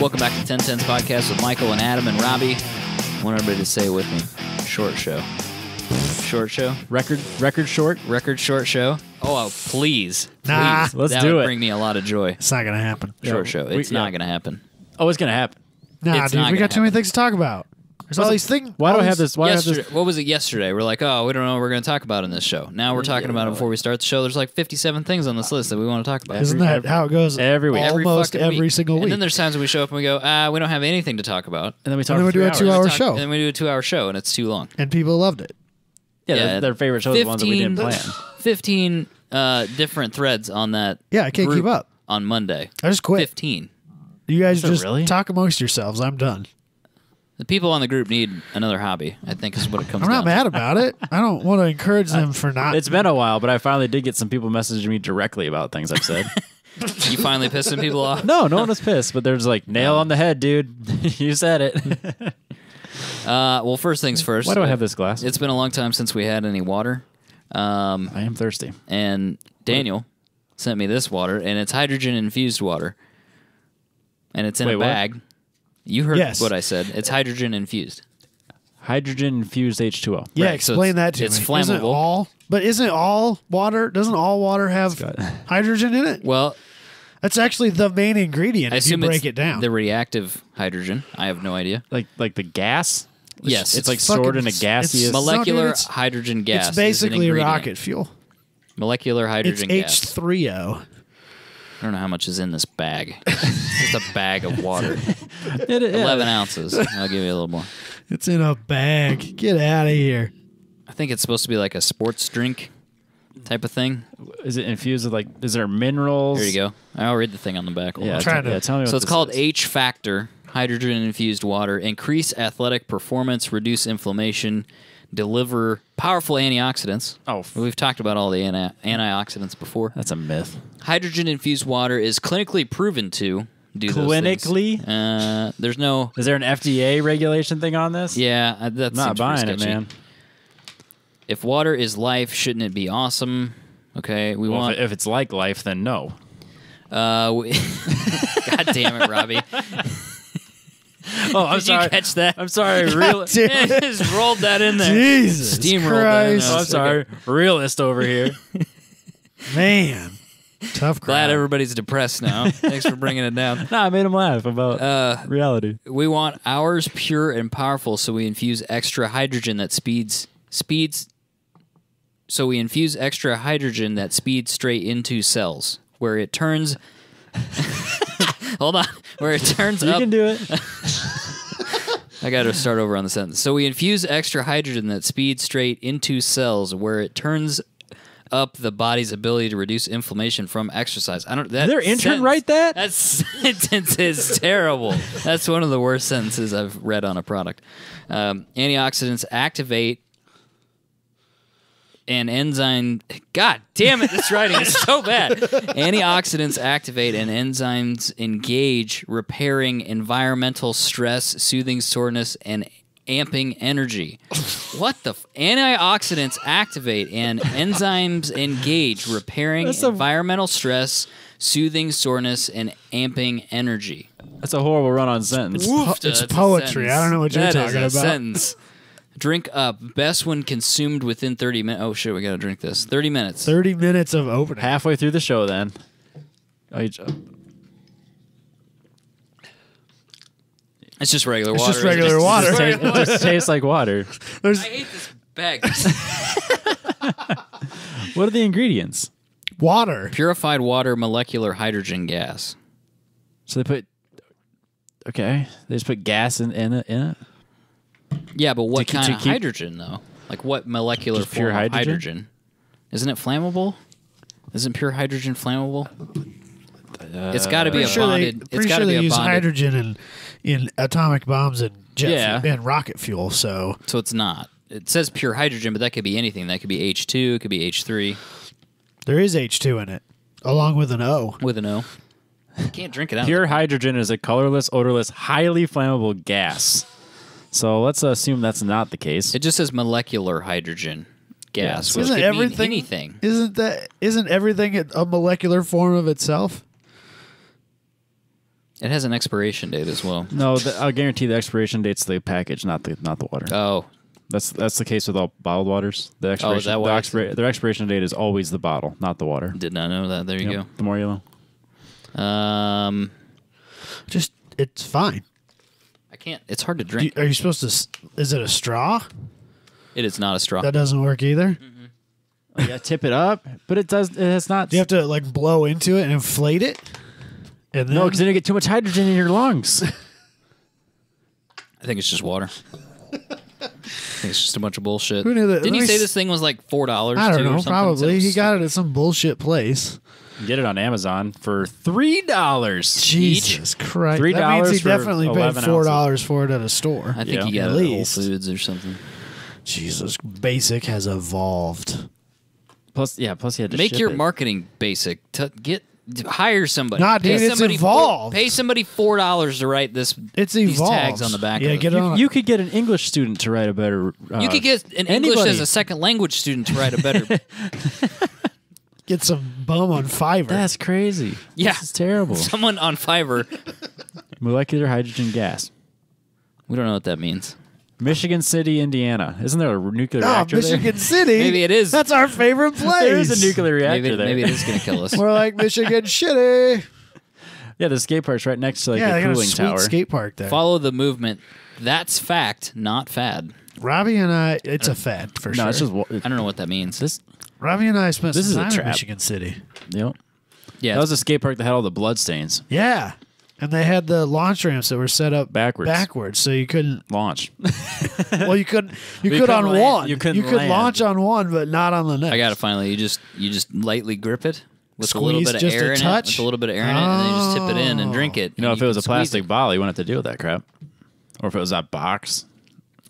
Welcome back to 1010's podcast with Michael and Adam and Robbie. I want everybody to say it with me. Short show. Short show? Record short? Record short show? Oh, please. Nah. Please. Let's that do would it. bring me a lot of joy. It's not going to happen. Short show. It's not going to happen. Oh, it's going to happen. Nah, It's dude, not we gonna got too many happen. things to talk about. There's all these things. Why do I have this? Why do I have Yesterday, this? what was it yesterday? We're like, oh, we don't know what we're going to talk about in this show. Now we're talking about it before we start the show. There's like 57 things on this list that we want to talk about. Isn't that how it goes every week. almost fucking every week. single week? And then there's times when we show up and we go, we don't have anything to talk about. And then we talk And then we for do a 3 hours. 2-hour Talk- show. And then we do a 2-hour show, and it's too long. And people loved it. Yeah, their favorite shows are the ones that we didn't plan. 15 different threads on that. Yeah, I can't group keep up. On Monday. I just quit. 15. You guys Is it just really? talk amongst yourselves. I'm done. The people on the group need another hobby, I think is what it comes I'm down not to. mad about it. I don't want to encourage them for not. It's been a while, but I finally did get some people messaging me directly about things I've said. You finally pissing people off? No one was pissed, but there's like, nail on the head, dude. You said it. Well, first things first. Why do I have this glass? It's been a long time since we had any water. I am thirsty. And Daniel sent me this water, and it's hydrogen-infused water. And it's in Wait, a what? bag. You heard Yes. what I said. It's hydrogen-infused. Hydrogen infused H2O. Yeah, Right, so explain that to it's me. flammable. Isn't all water? Doesn't all water have hydrogen in it? Well, That's actually the main ingredient. I If you assume break it's it down, the reactive hydrogen. I have no idea. Like the gas? Yes. It's like fucking- stored in a it's gaseous... Molecular it's- hydrogen gas. it's is an basically ingredient. rocket fuel. Molecular It's hydrogen gas. H3O. I don't know how much is in this bag. It's just a bag of water. Yeah. 11 ounces. I'll give you a little more. It's in a bag. Get out of here. I think it's supposed to be like a sports drink type of thing. Is it infused with like, is there minerals? Here you go. I'll read the thing on the back. Hold Yeah, on. trying to- tell me what So it's this called is. H Factor, hydrogen-infused water. Increase athletic performance, reduce inflammation, deliver powerful antioxidants. Oh, We've talked about all the antioxidants before. that's a myth. Hydrogen-infused water is clinically proven to do those things. Clinically? There's no... Is there an FDA regulation thing on this? Yeah, that's Not buying it, sketchy. man. If water is life, shouldn't it be awesome? Okay, we Well, want... if it's like life, then no. God damn it, Robbie. Oh, I'm Did sorry. you catch that? I'm sorry. Real. Damn it. Just rolled that in there. Jesus Steamrolled that in Christ. there. Oh, I'm sorry. Realist over here. Man. Tough crowd. Glad everybody's depressed now. Thanks for bringing it down. Nah, I made him laugh about reality. We want ours pure and powerful, so we infuse extra hydrogen that speeds. So we infuse extra hydrogen that speeds straight into cells, where it turns. Hold on, where it turns You up. can do it. I got to start over on the sentence. So we infuse extra hydrogen that speeds straight into cells, where it turns up the body's ability to reduce inflammation from exercise. I don't. That Did their intern sentence- write that? That sentence is terrible. That's one of the worst sentences I've read on a product. Antioxidants activate an enzyme. God damn it! This writing is so bad. Antioxidants activate and enzymes engage, repairing environmental stress, soothing soreness, and amping energy. What the antioxidants activate and enzymes engage, repairing environmental stress, soothing soreness, and amping energy. That's a horrible run-on sentence. It's That's a poetry. sentence. I don't know what you're That is talking a about. Sentence. Drink up. Best when consumed within 30 minutes. Oh shit, we gotta drink this. 30 minutes. 30 minutes of opening. Halfway through the show, then. Oh, It's just regular It's water. just regular isn't it? water. it just tastes like water. I hate this bag. What are the ingredients? Water. Purified water, molecular hydrogen gas. So they put... Okay. They just put gas in it? Yeah, but what To kind of keep- hydrogen though? Like what molecular Just form pure of hydrogen? hydrogen? Isn't it flammable? Isn't pure hydrogen flammable? It's got to be a bonded. It's Pretty got to sure be they a use bonded. hydrogen in atomic bombs and Yeah. and rocket fuel. So So it's not. It says pure hydrogen, but that could be anything. That could be H2. It could be H3 there is H2 in it, along with an O. with an O. You can't drink it out. Pure hydrogen is a colorless, odorless, highly flammable gas. So let's assume that's not the case. It just says molecular hydrogen gas, so which Isn't could everything mean anything. Isn't everything a molecular form of itself? It has an expiration date as well. No, I'll guarantee the expiration date's the package, not the water. Oh. That's the case with all bottled waters. The expiration, is that why their expiration date is always the bottle, not the water. Did not know that. There you go. The more you know. Just it's fine. I can't. It's hard to drink. Are you supposed to? Is it a straw? It is not a straw. That doesn't work either. Oh, yeah, tip it up, but it does. It has not. You have to like blow into it and inflate it. And then, No, because then you get too much hydrogen in your lungs. I think it's just water. I think it's just a bunch of bullshit. Who knew that? Didn't you say this thing was like $4? I don't too, or know. something? Probably So he got it at some bullshit place. Get it on Amazon for $3. Jesus Christ! $3 That means he for definitely paid 11 $4 for it at a store. I think Yeah. he got At it at Whole least. Foods or something. Jesus, basic has evolved. Plus you had to Make ship your it. marketing basic. Hire somebody. Nah, dude, Pay it's somebody evolved. Pay somebody $4 to write this. It's these evolved. tags on the back. Yeah, of it. get it on. You could get an English student to write a better. You could get an English anybody. as a second language student to write a better. Get some bum on Fiverr. That's crazy. Yeah. This is terrible. Someone on Fiverr. Molecular hydrogen gas. We don't know what that means. Michigan City, Indiana. Isn't there a nuclear reactor Michigan there? City. Maybe it is. That's our favorite place. There is a nuclear reactor Maybe, there. maybe it is going to kill us. We're like Michigan City. Yeah, the skate park's right next to like Yeah, they a got a cooling sweet tower. skate park there. Follow the movement. That's fact, not fad. Robbie and I, it's a fad for sure. No, it's just I don't know what that means. this. Robbie and I spent This some is a time in trap. Michigan City. Yep. Yeah, That was a skate park that had all the blood stains. Yeah. And they had the launch ramps that were set up Backwards. so you couldn't. Launch. Well, you couldn't. You You could couldn't on land. one. You couldn't could land. launch on one, but not on the next. I got it finally. You just lightly grip it with Squeeze a little bit of just a air in it. touch? With a little bit of air in it, and then you just tip it in and drink it. You know, and if it was can a squeeze plastic it. bottle, you wouldn't have to deal with that crap. Or if it was that box.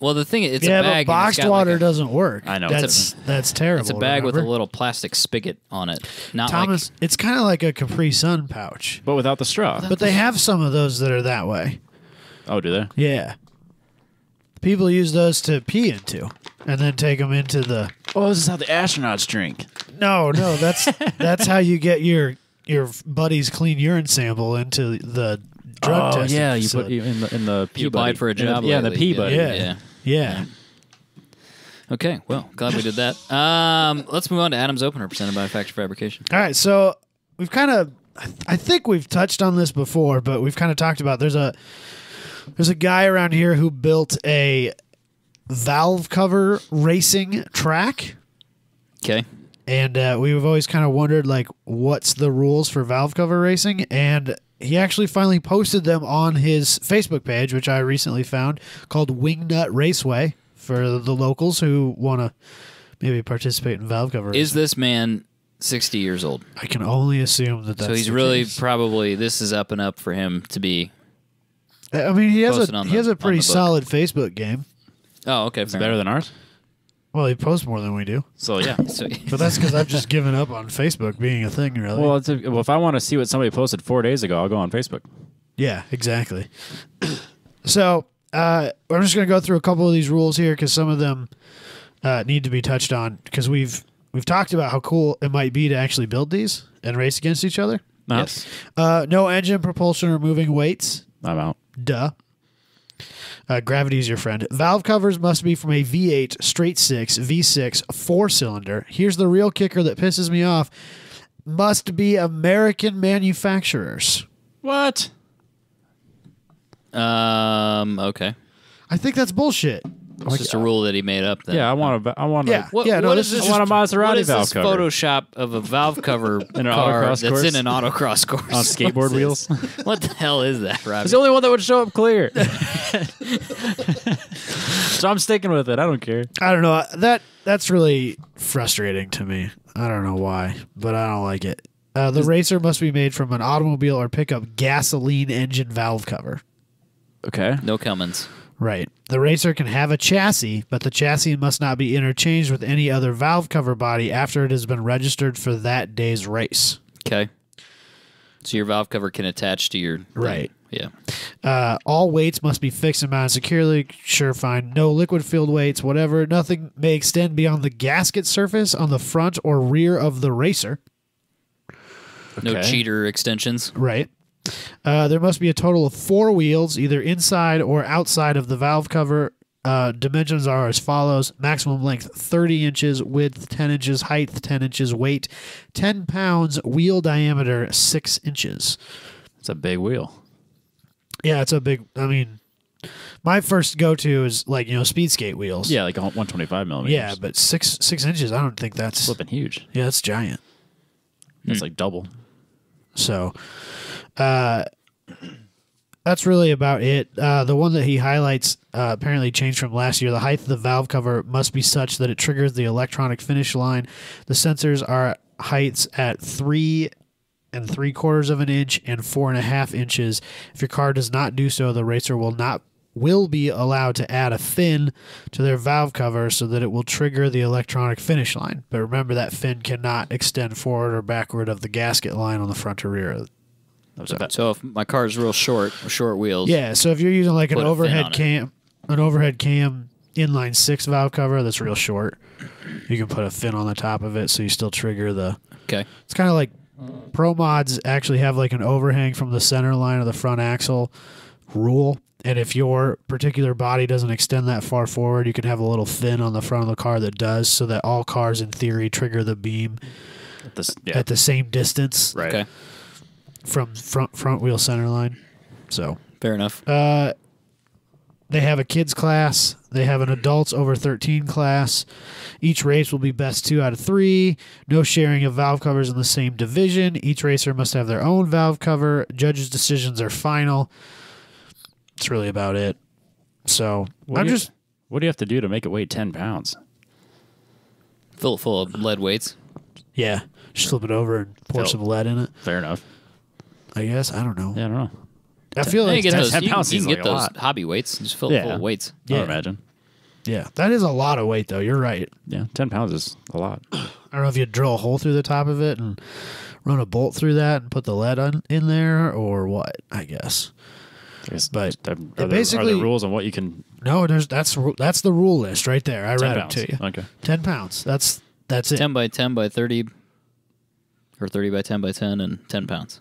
Well, the thing is, it's Yeah, a but bag. and it's boxed got water like a, doesn't work. I know. That's terrible. It's a bag with a remember? little plastic spigot on it. Not Thomas, it's kind of like a Capri Sun pouch, But without the straw. but they have some of those that are that way. Oh, do they? Yeah, people use those to pee into, and then take them into the. Oh, this is how the astronauts drink. No, that's how you get your buddy's clean urine sample into the drug testing. yeah, you put facility. in the pee you applied buddy. for a job. Yeah, the lately. pee buddy. Yeah. Yeah. Okay. Well, glad we did that. Let's move on to Adam's Opener, presented by Factory Fabrication. All right, so we've kind of, I think we've touched on this before, but we've kind of talked about there's a guy around here who built a valve cover racing track, Okay. and we've always kind of wondered like what's the rules for valve cover racing, and he actually finally posted them on his Facebook page, which I recently found, called Wingnut Raceway, for the locals who want to maybe participate in valve cover racing. Is this man 60 years old? I can only assume that that's So he's the really case. probably, this is up and up for him to be. I mean, he has posted on a the pretty book. solid Facebook game. Oh, okay. It's better than ours. Well, he posts more than we do, So, yeah. So, but that's because I've just given up on Facebook being a thing. Really? Well, if I want to see what somebody posted 4 days ago, I'll go on Facebook. Yeah, exactly. So I'm just going to go through a couple of these rules here because some of them need to be touched on because we've talked about how cool it might be to actually build these and race against each other. yes. No engine, propulsion, or moving weights. I'm out. Duh. Gravity is your friend. Valve covers must be from a V8, straight 6, V6, 4-cylinder. Here's the real kicker that pisses me off. Must be American manufacturers. What? Okay. I think that's bullshit. It's just a rule that he made up then. Yeah, I want to. Yeah. What, Yeah, no, what this is is this? I want a Maserati what is valve this cover. Photoshop of a valve cover an car autocross that's course? in an autocross course On skateboard wheels? What the hell is that, Robbie? It's the only one that would show up clear. So I'm sticking with it. I don't care. I don't know. That's really frustrating to me. I don't know why, but I don't like it. The racer must be made from an automobile or pickup gasoline engine valve cover. Okay. No Cummins. Right. The racer can have a chassis, but the chassis must not be interchanged with any other valve cover body after it has been registered for that day's race. Okay. So your valve cover can attach to your... Right. Yeah. All weights must be fixed and mounted securely. Sure, fine. No liquid-filled weights, whatever. Nothing may extend beyond the gasket surface on the front or rear of the racer. No Okay. cheater extensions. Right. There must be a total of 4 wheels, either inside or outside of the valve cover. Dimensions are as follows: maximum length 30 inches, width 10 inches, height 10 inches, weight 10 pounds, wheel diameter 6 inches. It's a big wheel. Yeah, it's a big. I mean, my first go-to is like speed skate wheels. Yeah, like 125 millimeters. Yeah, but 6 inches. I don't think that's Flipping huge. Yeah, that's giant. That's like double. So, that's really about it. The one that he highlights apparently changed from last year. The height of the valve cover must be such that it triggers the electronic finish line. The sensors are heights at 3 3/4 of an inch and 4.5 inches. If your car does not do so, the racer will be allowed to add a fin to their valve cover so that it will trigger the electronic finish line. But remember, that fin cannot extend forward or backward of the gasket line on the front or rear. So if my car is real short wheels, Yeah, so if you're using like an Put a fin overhead on it. cam inline 6 valve cover that's real short, you can put a fin on the top of it so you still trigger the. okay, It's kind of like Pro Mods actually have like an overhang from the center line of the front axle rule. And if your particular body doesn't extend that far forward, you can have a little fin on the front of the car that does, so that all cars in theory trigger the beam at the same distance Right. okay, from front wheel center line. So fair enough. they have a kids class. They have an adults over 13 class. Each race will be best 2 out of 3. No sharing of valve covers in the same division. Each racer must have their own valve cover. Judges' decisions are final. That's really about it. So What do you have to do to make it weigh 10 pounds? Fill it full of lead weights. yeah, just flip it over and pour Fill. some lead in it. Fair enough. I guess I don't know. Yeah, I don't know. I feel You like can get that's, those. 10 You can, pounds you can seems get like a those lot. hobby weights. Just fill it full Yeah. of weights. I Yeah. would imagine. yeah, that is a lot of weight though. You're right. Yeah, 10 pounds is a lot. I don't know if you drill a hole through the top of it and run a bolt through that and put the lead in there or what. I guess. I guess, But are there basically- rules on what you can? No, that's the rule list right there. I 10 read pounds. it to you. Okay. 10 pounds. That's it. 10 by 10 by 30, or 30 by 10 by 10, and 10 pounds.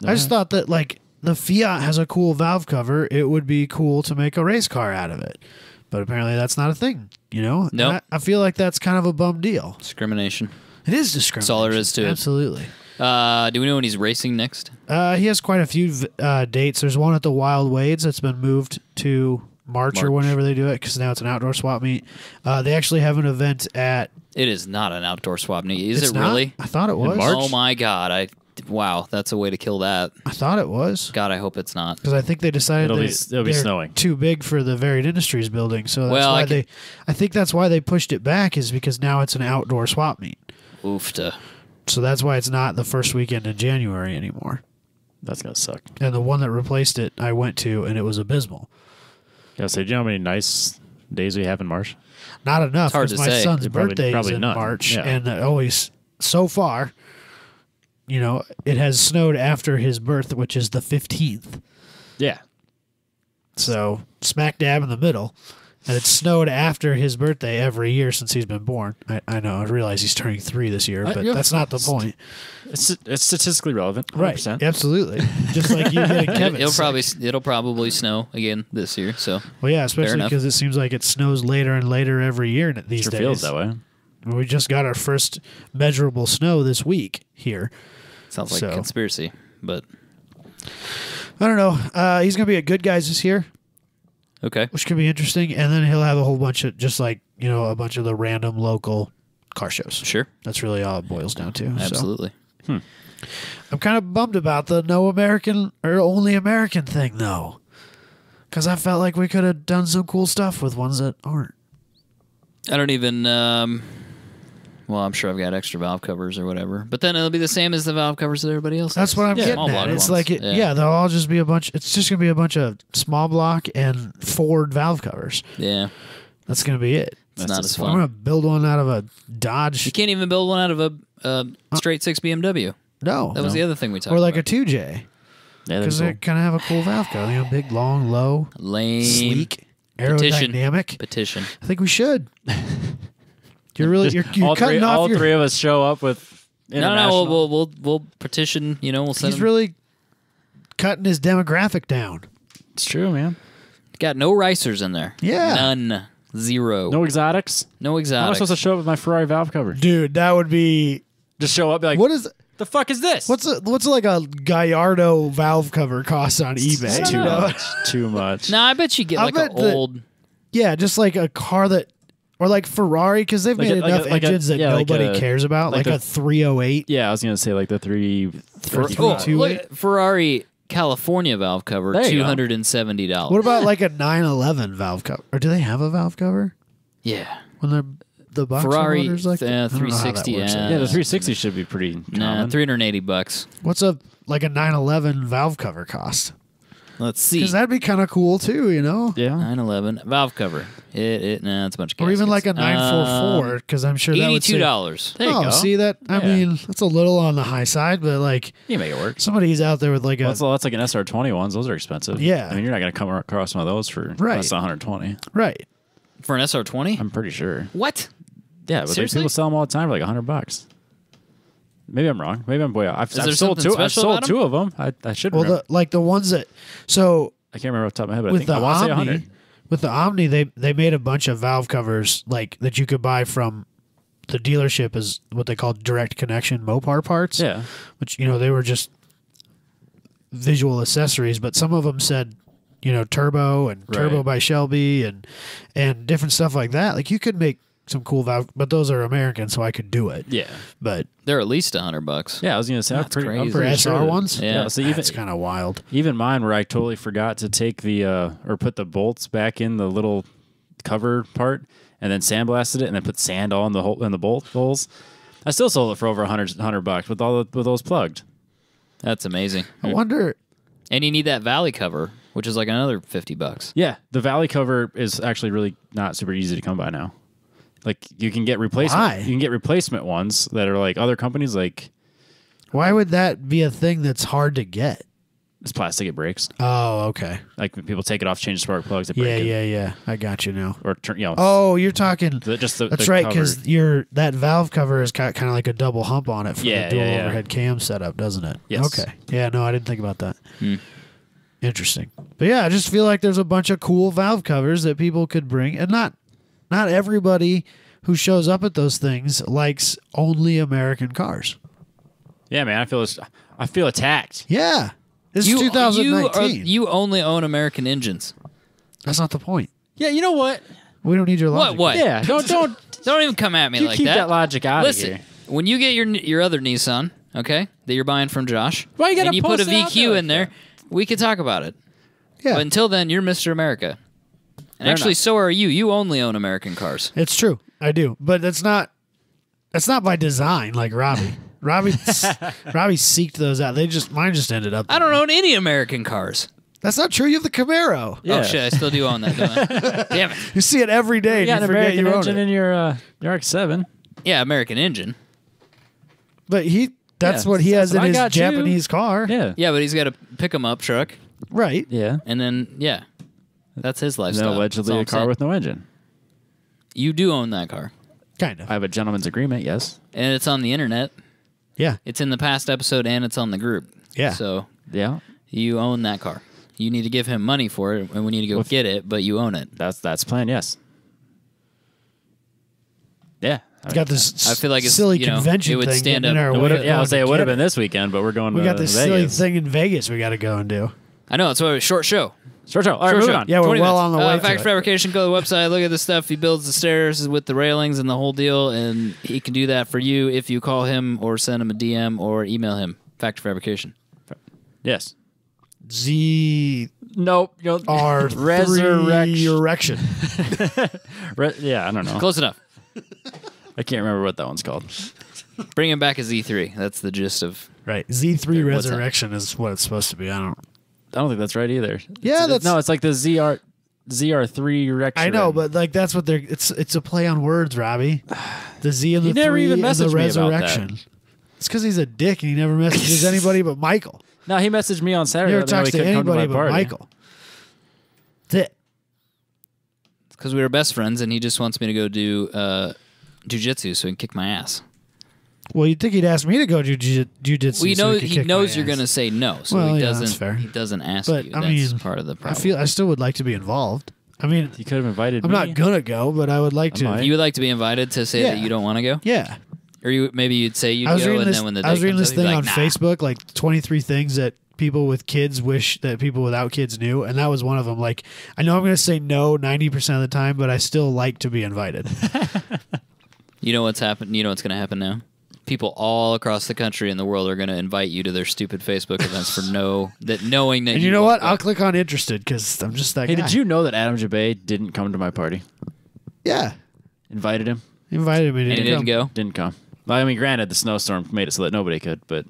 I just thought that like the Fiat has a cool valve cover. It would be cool to make a race car out of it, but apparently that's not a thing. Nope. And I feel like that's kind of a bum deal. Discrimination. It is discrimination. That's all there is to it. Absolutely. Do we know when he's racing next? He has quite a few dates. There's one at the Wild Wades that's been moved to March or March. whenever they do it because now it's an outdoor swap meet. They actually have an event at. It is not an outdoor swap meet. Is It's it not? really? I thought it was. March? Oh my god! Wow, that's a way to kill that. I thought it was. God, I hope it's not. Because I think they decided It'll be they're snowing. too big for the Varied Industries building, so that's Well, why I think that's why they pushed it back is because now it's an outdoor swap meet. Oofta. So that's why it's not the first weekend in January anymore. That's gonna suck. And the one that replaced it, I went to, and it was abysmal. Yeah. So do you know how many nice days we have in March? Not enough It's hard because to my say. son's Probably- birthday is probably in none. March, Yeah. and always so far, it has snowed after his birth, which is the 15th. Yeah. So smack dab in the middle. And it snowed after his birthday every year since he's been born. I know. I realize he's turning 3 this year, but yeah. that's not the point. It's statistically relevant. 100%. Right. Absolutely. Just like you getting Kevin. It'll probably snow again this year. So Well, yeah, especially enough. because it seems like it snows later and later every year these Sure days. feels that way. We just got our first measurable snow this week here. sounds like So. a conspiracy, but I don't know. He's going to be at Good Guys this year, okay. which could be interesting. And then he'll have a whole bunch of just like, a bunch of the random local car shows. Sure. That's really all it boils down to. So. Absolutely. I'm kind of bummed about the no American or only American thing, though. Because I felt like we could have done some cool stuff with ones that aren't. I don't even. Well, I'm sure I've got extra valve covers or whatever, but then it'll be the same as the valve covers that everybody else. That's has. what I'm getting small at. block It's ones. like, they'll all just be a bunch. It's just going to be a bunch of small block and Ford valve covers. Yeah. That's going to be it. It's That's not just as I'm fun. going to build one out of a Dodge. You can't even build one out of a straight 6 BMW. No. That was the other thing we talked Or like about. a 2J. Yeah, Because cool. they kind of have a cool valve cover. Big, long, low, Lame. sleek, Petition. aerodynamic. Petition. I think we should. You're all cutting off all your... three of us show up with No, international. we'll petition. We'll send He's them. really cutting his demographic down. It's true, man. Got no ricers in there. Yeah. None. Zero. No exotics. No How am I exotics. supposed to show up with my Ferrari valve cover? Dude, that would be... Just show up, be like, What is... the fuck is this? What's like a Gallardo valve cover cost on eBay? Too You know? much. Too much. No, I bet you get I like an bet the- old. Yeah, just like a car that... Or like Ferrari, because they've Like made a- like enough a- like a- engines that yeah, like nobody a- cares about. like Like a- a 308. Yeah, I was gonna say like the three. Oh, Two look, eight? Ferrari California valve cover, There you go. $270. What about like a 911 valve cover? Or do they have a valve cover? Yeah. When they're the box Ferrari, motors like that? I don't know how that 360, works. yeah. Yeah, the 360 should be pretty Nah, common. $380. What's a 911 valve cover cost? Let's see. Because that'd be kind of cool too, you know? Yeah. 911 valve cover. Nah, it's a bunch of Or even gaskets. like a 944, because I'm sure that would save... $82. There you oh, go. see that? I Yeah. mean, that's a little on the high side, but like You make it work. somebody's out there with like a That's like an SR20 ones. Those are expensive. Yeah. I mean, you're not going to come across one of those for Right. less than 120. right. For an SR20? I'm pretty sure. What? Yeah, but like, Seriously? people sell them all the time for like $100. Maybe I'm wrong. Maybe I'm way off. there I've sold something two. I've special sold about two of them. I should Well, remember. the ones that so I can't remember off the top of my head, but I with think the I want to say Omni, 100. with the Omni, they made a bunch of valve covers like that you could buy from the dealership as what they call direct connection Mopar parts. Yeah. Which they were just visual accessories, but some of them said turbo and turbo Right. by Shelby and different stuff like that. Like you could make some cool valve, but those are American, so I could do it. Yeah. But They're at least $100. Yeah, I was going to say, That's I'm crazy. for pretty SR sure that- ones, Yeah. So that's kind of wild. even mine where I totally forgot to take the or put the bolts back in the little cover part and then sandblasted it and then put sand all in the hole in the bolt holes. I still sold it for over $100 with with those plugged. That's amazing. I wonder. And you need that valley cover, which is like another $50. Yeah, the valley cover is actually really not super easy to come by now. Like you can get replacement. Why? You can get replacement ones that are like other companies like Why would that be a thing that's hard to get? it's plastic. It breaks. Oh, okay. Like when people take it off, change the spark plugs. They Yeah, break it. yeah. I got you now. Or turn. Oh, you're talking. Just the, That's the right, cover. because that valve cover has got kind of like a double hump on it for Yeah, the dual yeah, yeah. overhead cam setup, doesn't it? Yes. Okay. Yeah, no, I didn't think about that. Interesting. But yeah, I just feel like there's a bunch of cool valve covers that people could bring, and not everybody who shows up at those things likes only American cars. Yeah, man. I feel attacked. Yeah. This is 2019. You only own American engines. That's not the point. Yeah, you know what? We don't need your logic. What? Yeah, don't Don't even come at me you like keep that. that logic out Listen, of here. when you get your other Nissan, okay, that you're buying from Josh, Why you gotta and you put a post it out VQ there in there, we could talk about it. Yeah. But until then, you're Mr. America. And Fair actually, enough. so are you. You only own American cars. It's true. I do. But that's not by design like Robbie. Robbie seeked those out. Mine just ended up. I don't own any American cars. That's not true. You have the Camaro. Yeah. Oh shit, I still do own that. Don't I? Damn it. You see it every day. You And got you an forget American you own engine it. in your RX-7. Yeah, American engine. But that's Yeah, what he has so in I his got you. Japanese car. Yeah. Yeah, but he's got a pick 'em up truck, Right. Yeah. and then that's his And then lifestyle. That's allegedly all a I'm car saying. with no engine. You do own that car, Kind of. I have a gentleman's agreement, yes. and it's on the internet. Yeah. It's in the past episode, and it's on the group. Yeah. So Yeah. you own that car. You need to give him money for it, and we need to go get it. But you own it. That's the plan, yes. Yeah. Got this I feel like it's, silly you know, convention it would thing stand getting in up. our It way would've- of Yeah, I'll going say to it would get have been this weekend, but we're going We to got this silly Vegas. thing in Vegas we got to go and do. I know it's a short show. Short show. All right, Short moving show. on. Yeah, we're 20 well minutes. on the way to Factory it. Fabrication. Go to the website. Look at the stuff. He builds the stairs with the railings and the whole deal, and he can do that for you if you call him or send him a DM or email him. Factory Fabrication. Yes. ZR3 Nope. Resurrection. erection. Yeah, I don't know. Close enough. I can't remember what that one's called. Bring him back as E3. That's the gist of. Right. Z3 What's that? resurrection is what it's supposed to be. I don't think that's right either. Yeah, that's no. It's like the ZR3 erection. I know, but like that's what they're it's a play on words, Robbie. The Z and the He never 3 even and the messaged me about that. resurrection. It's because he's a dick and he never messages anybody but Michael. No, he messaged me on He Saturday. never letting me know talks he to couldn't come to anybody my but party. Michael. That's it. Because we were best friends, and he just wants me to go do jujitsu so he can kick my ass. Well, you'd think he'd ask me to go do jujitsu. Well, so he knows you're going to say no, so Well, he yeah, doesn't. that's fair. He doesn't ask But you. I That's mean, part of the problem. I still would like to be involved. I mean, You could have invited I'm me. not gonna go, but I would like to. might. You would like to be invited to say that Yeah. you don't want to go, Yeah. or maybe you'd say you'd I was go, reading and this. then when the day I was reading comes this up, you'd thing be on like, nah. Facebook, like 23 things that people with kids wish that people without kids knew, and that was one of them. Like, I know I'm going to say no 90% of the time, but I still like to be invited. You know what's happened? You know what's going to happen now? People all across the country and the world are going to invite you to their stupid Facebook events for knowing that And you know won't what? go. I'll click on interested because I'm just that Hey, guy. did you know that Adam Jabay didn't come to my party? Yeah, Invited him, he invited me. And he didn't go. didn't come. Well, I mean, granted, the snowstorm made it so that nobody could, but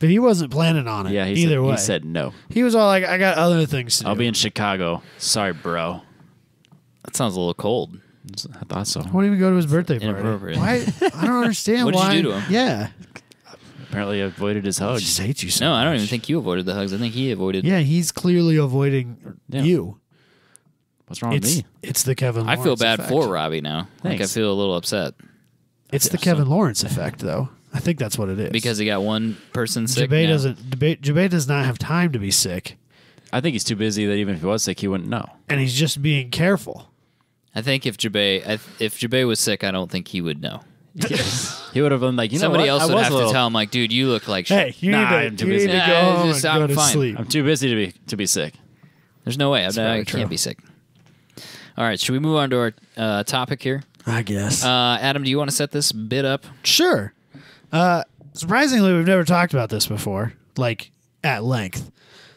but he wasn't planning on it. yeah, either way. he said no. He was all like, "I got other things to do." I'll be in Chicago. Sorry, bro. That sounds a little cold. I thought so. I won't even go to his birthday party. Inappropriate. Why? I don't understand What did you why. do to him? Yeah, Apparently, I avoided his I hugs. just hate you so No, I don't much. even think you avoided the hugs. I think he avoided. Yeah, he's clearly avoiding Yeah. you. What's wrong with me? It's the Kevin. I Lawrence feel bad effect. for Robbie now. Like I Thanks. feel a little upset It's the Kevin Lawrence effect, though. I think that's what it is. because he got one person sick. Jabay now. doesn't. Jabay does not have time to be sick, I think he's too busy that even if he was sick, he wouldn't know. and he's just being careful. I think if Jabay was sick, I don't think he would know. He would have been like, Somebody else would I was have a to little- tell him, like, dude, you look like shit. Hey, you Nah, need I'm too to, you busy. need to Nah, go home just- and go I'm to fine. sleep. I'm too busy to be sick. There's no way. I very true. can't be sick. All right, should we move on to our topic here? I guess. Adam, do you want to set this bit up? Sure. Surprisingly, we've never talked about this before, like at length.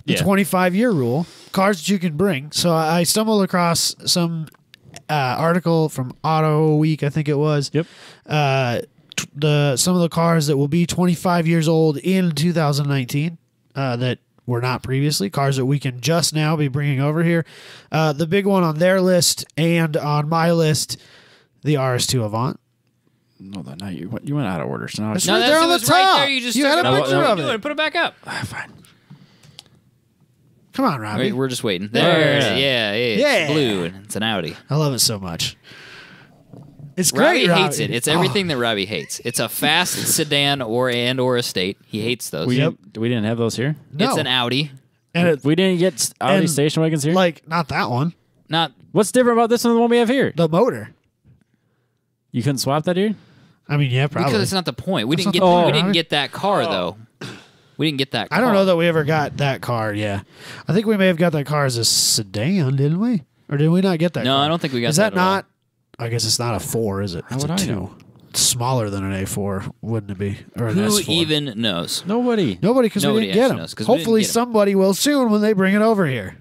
The Yeah. 25-year rule, cars that you can bring. So I stumbled across some article from Auto Week, I think it was. Yep. Some of the cars that will be 25 years old in 2019 that were not previously, cars that we can just now be bringing over here. The big one on their list and on my list, the RS2 Avant. No, no, you went out of order. So now it's That's right there on the was right top. there. You just You took had it a out. picture What are of you it. doing? Put it back up. fine. Come on, Robbie. Wait, we're just waiting. There. Yeah. Yeah. It's Yeah. blue and it's an Audi. I love it so much. It's Robbie great. hates it. It's everything that Robbie hates. It's a fast sedan or estate. He hates those. We Yep. didn't have those here. No. It's an Audi. And it, We didn't get Audi And, station wagons here. like, not that one. Not What's different about this one than the one we have here? The motor. You couldn't swap that here. I mean, yeah, probably. because it's not the point. We That's didn't not get. the we point, didn't Robbie. get that car though. We didn't get that. Car. I don't know that we ever got that car. Yeah, I think we may have got that car as a sedan, didn't we? Or did we not get that? No, car? I don't think we got Is that that at all. not? I guess it's not a 4, is it? How It's would a I 2. know? It's smaller than an A4, wouldn't it be? Or an Who S4. even knows? Nobody. Nobody, because we Nobody didn't get actually them. knows, 'cause we didn't Hopefully, get 'em. somebody will soon when they bring it over here.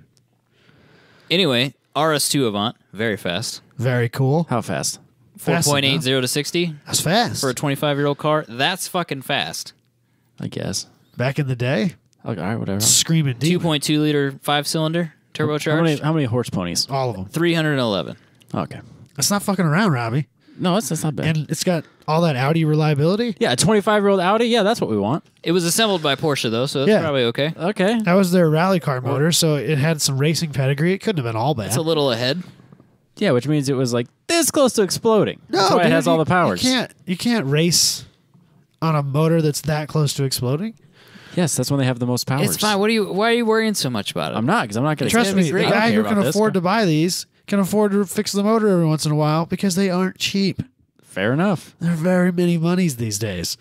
Anyway, RS2 Avant, very fast. Very cool. How fast? Fast 4.80 to 60 That's fast. for a 25-year-old car. That's fucking fast. I guess. Back in the day, Okay, all right, whatever. screaming demon. 2.2 liter 5-cylinder turbocharged. How many horse ponies? All of them. 311. Okay. That's not fucking around, Robbie. No, that's not bad. And it's got all that Audi reliability. yeah, a 25-year-old Audi. Yeah, that's what we want. It was assembled by Porsche though, so that's Yeah. probably okay. Okay. That was their rally car motor, so it had some racing pedigree. It couldn't have been all bad. It's a little ahead. Yeah, which means it was like this close to exploding. That's why it dude, has all the powers. You can't race on a motor that's that close to exploding. Yes, that's when they have the most powers. It's fine. Why are you worrying so much about it? I'm not, because I'm not going to Trust me, the great. guy who can afford to buy these can afford to fix the motor every once in a while because they aren't cheap. Fair enough. They're very many monies these days.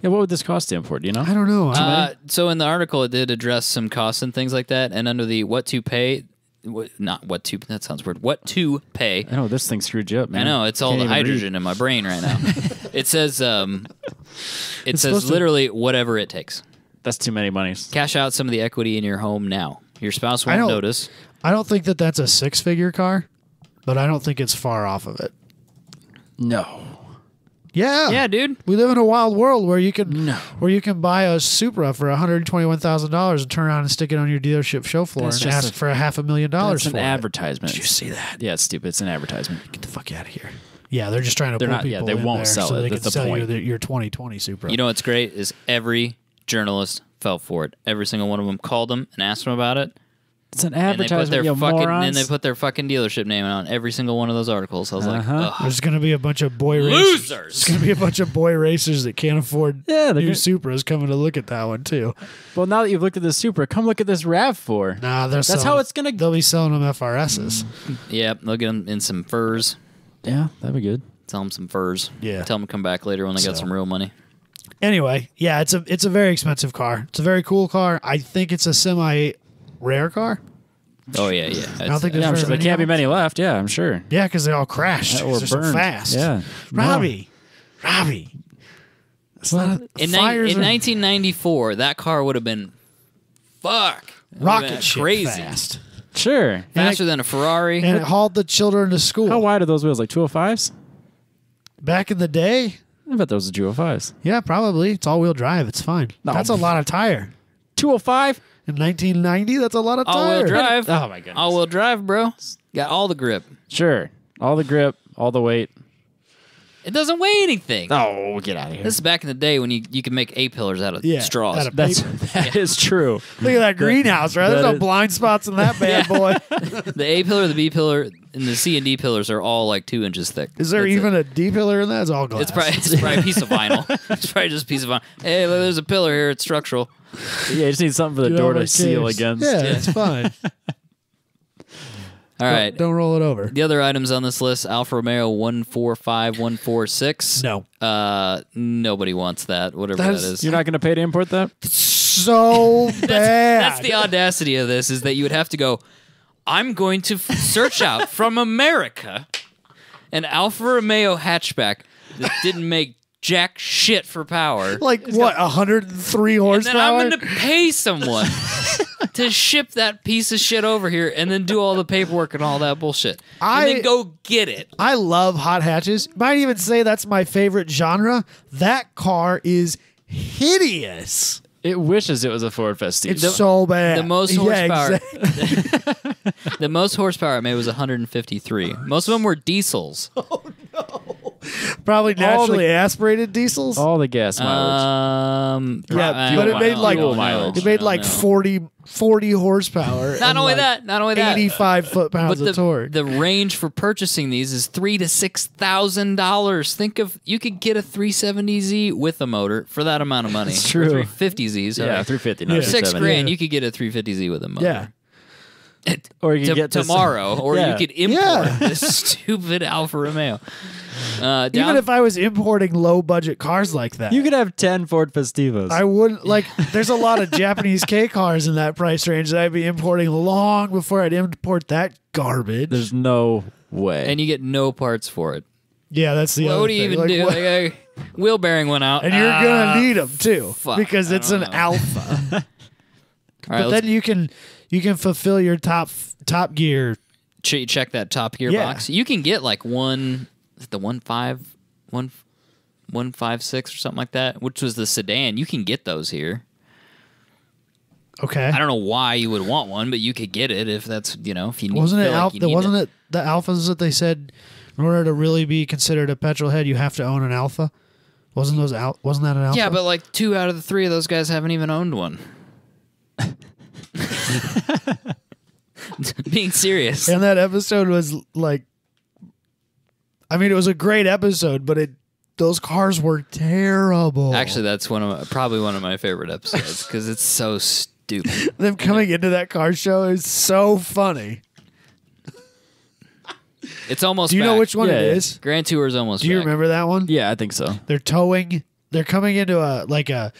Yeah, what would this cost to import? Do you know? I don't know. So in the article, it did address some costs and things like that, and under the what to pay, that sounds weird. What to pay? I know, this thing screwed you up, man. I know it's all Can't the even hydrogen in my brain right now. It says, supposed to- literally whatever it takes. That's too many monies. Cash out some of the equity in your home now. Your spouse I won't don't- notice. I don't think that that's a 6-figure car, but I don't think it's far off of it. No. Yeah. Yeah, dude. We live in a wild world where you can buy a Supra for $121,000 and turn around and stick it on your dealership show floor That's and just ask for $500,000 That's for an it. advertisement. Did you see that? Yeah, it's stupid. It's an advertisement. Get the fuck out of here. Yeah, they're just trying to They're pull not- yeah, people they in won't there sell so it. they That's can the sell point. you your 2020 Supra. You know what's great is every journalist fell for it. Every single one of them called them and asked them about it. It's an And they put advertisement, their you fucking morons. and they put their fucking dealership name on every single one of those articles. I was like, Uh-huh. ugh. There's going to be a bunch of boy racers. Losers. There's going to be a bunch of boy racers that can't afford Yeah, they're new gonna- Supras coming to look at that one too. Well, now that you've looked at the Supra, come look at this RAV4. Nah, That's how it's gonna. They'll be selling them FRSs. Yep, they'll get them in some furs. Yeah, that'd be good. Tell them some furs. Yeah. Tell them to come back later when they got So. some real money. Anyway, yeah, it's a very expensive car. It's a very cool car. I think it's a semi rare car. Oh yeah, yeah. I don't think there's Yeah, I'm very sure there many can't of be them. many left. Yeah, I'm sure. Yeah, because they all crashed. Or They're so burned. fast. Yeah. Robbie. It's not In, fires in are 1994, that car would have been fuck It would've been rocket ship crazy, fast. Sure. faster than a Ferrari. And it hauled the children to school. How wide are those wheels? Like 205s? Back in the day, I bet those are 205s. yeah, probably. It's all-wheel drive. It's fine. No. That's a lot of tire. 205? In 1990, that's a lot of tire. All-wheel drive. Oh my goodness. All-wheel drive, bro. Got all the grip. Sure. All the grip, all the weight. It doesn't weigh anything. Oh, get out of here. This is back in the day when you could make A-pillars out of Yeah, straws. out of That is true. Look at that greenhouse, right? There's that no is- blind spots in that bad boy. The A pillar, the B pillar, and the C and D pillars are all like 2 inches thick. Is there That's even it. a D pillar in that? It's all glass. It's probably a piece of vinyl. It's probably just a piece of vinyl. Hey, look, there's a pillar here. It's structural. Yeah, you just need something for the Get door over to the seal case. against. Yeah, it's fine. All right. Don't roll it over. The other items on this list: Alfa Romeo 145146. No. Nobody wants that. Whatever That that is- is. You're not going to pay to import that? So bad. That's the audacity of this: is that you would have to go. I'm going to search out from America an Alfa Romeo hatchback that didn't make jack shit for power. Like what? 103 And horsepower. then I'm going to pay someone to ship that piece of shit over here and then do all the paperwork and all that bullshit. And then go get it. I love hot hatches. Might even say that's my favorite genre. That car is hideous. It wishes it was a Ford Festiva. It's so bad. The most Yeah, horsepower. exactly. The most horsepower it made was 153. Most of them were diesels. Probably naturally aspirated diesels. all the gas mileage. Yeah, but it made like fuel mileage. it made like 40 horsepower. Not and only like that, 85 foot-pounds but of torque. the range for purchasing these is $3,000 to $6,000. Think of you could get a 370Z with a motor for that amount of money. It's true. Or 350Z. Sorry. Yeah, 350. Yeah. Not For $6,000, 370. you could get a 350Z with a motor. Yeah. Or you could get this- tomorrow, or Yeah. you could import Yeah. this stupid Alfa Romeo. Even Down, if I was importing low budget cars like that, You could have 10 Ford Festivas. I wouldn't like. There's a lot of Japanese K cars in that price range that I'd be importing long before I'd import that garbage. There's no way. and you get no parts for it. Yeah, that's the other What do you thing. even Like, do? what- Like, wheel bearing went out, and you're gonna need them too fuck, because I it's don't an know. alpha. All right, But let's then you can fulfill your top gear. check that top gear Yeah. box. You can get like the 156 or something like that, which was the sedan. You can get those here. Okay, I don't know why you would want one, but you could get it if that's if you need. wasn't it feel like alpha? you need Wasn't it the alphas that they said in order to really be considered a petrol head, you have to own an alpha? Wasn't that an alpha? Yeah, but like 2 out of the 3 of those guys haven't even owned one. Being serious. And that episode was like, I mean, it was a great episode, but those cars were terrible. Actually, that's probably one of my favorite episodes because it's so stupid. them coming into that car show is so funny. It's almost. Do you know back. which one it Yeah. is? Grand Tour is almost. Do you back. remember that one? yeah, I think so. They're coming into a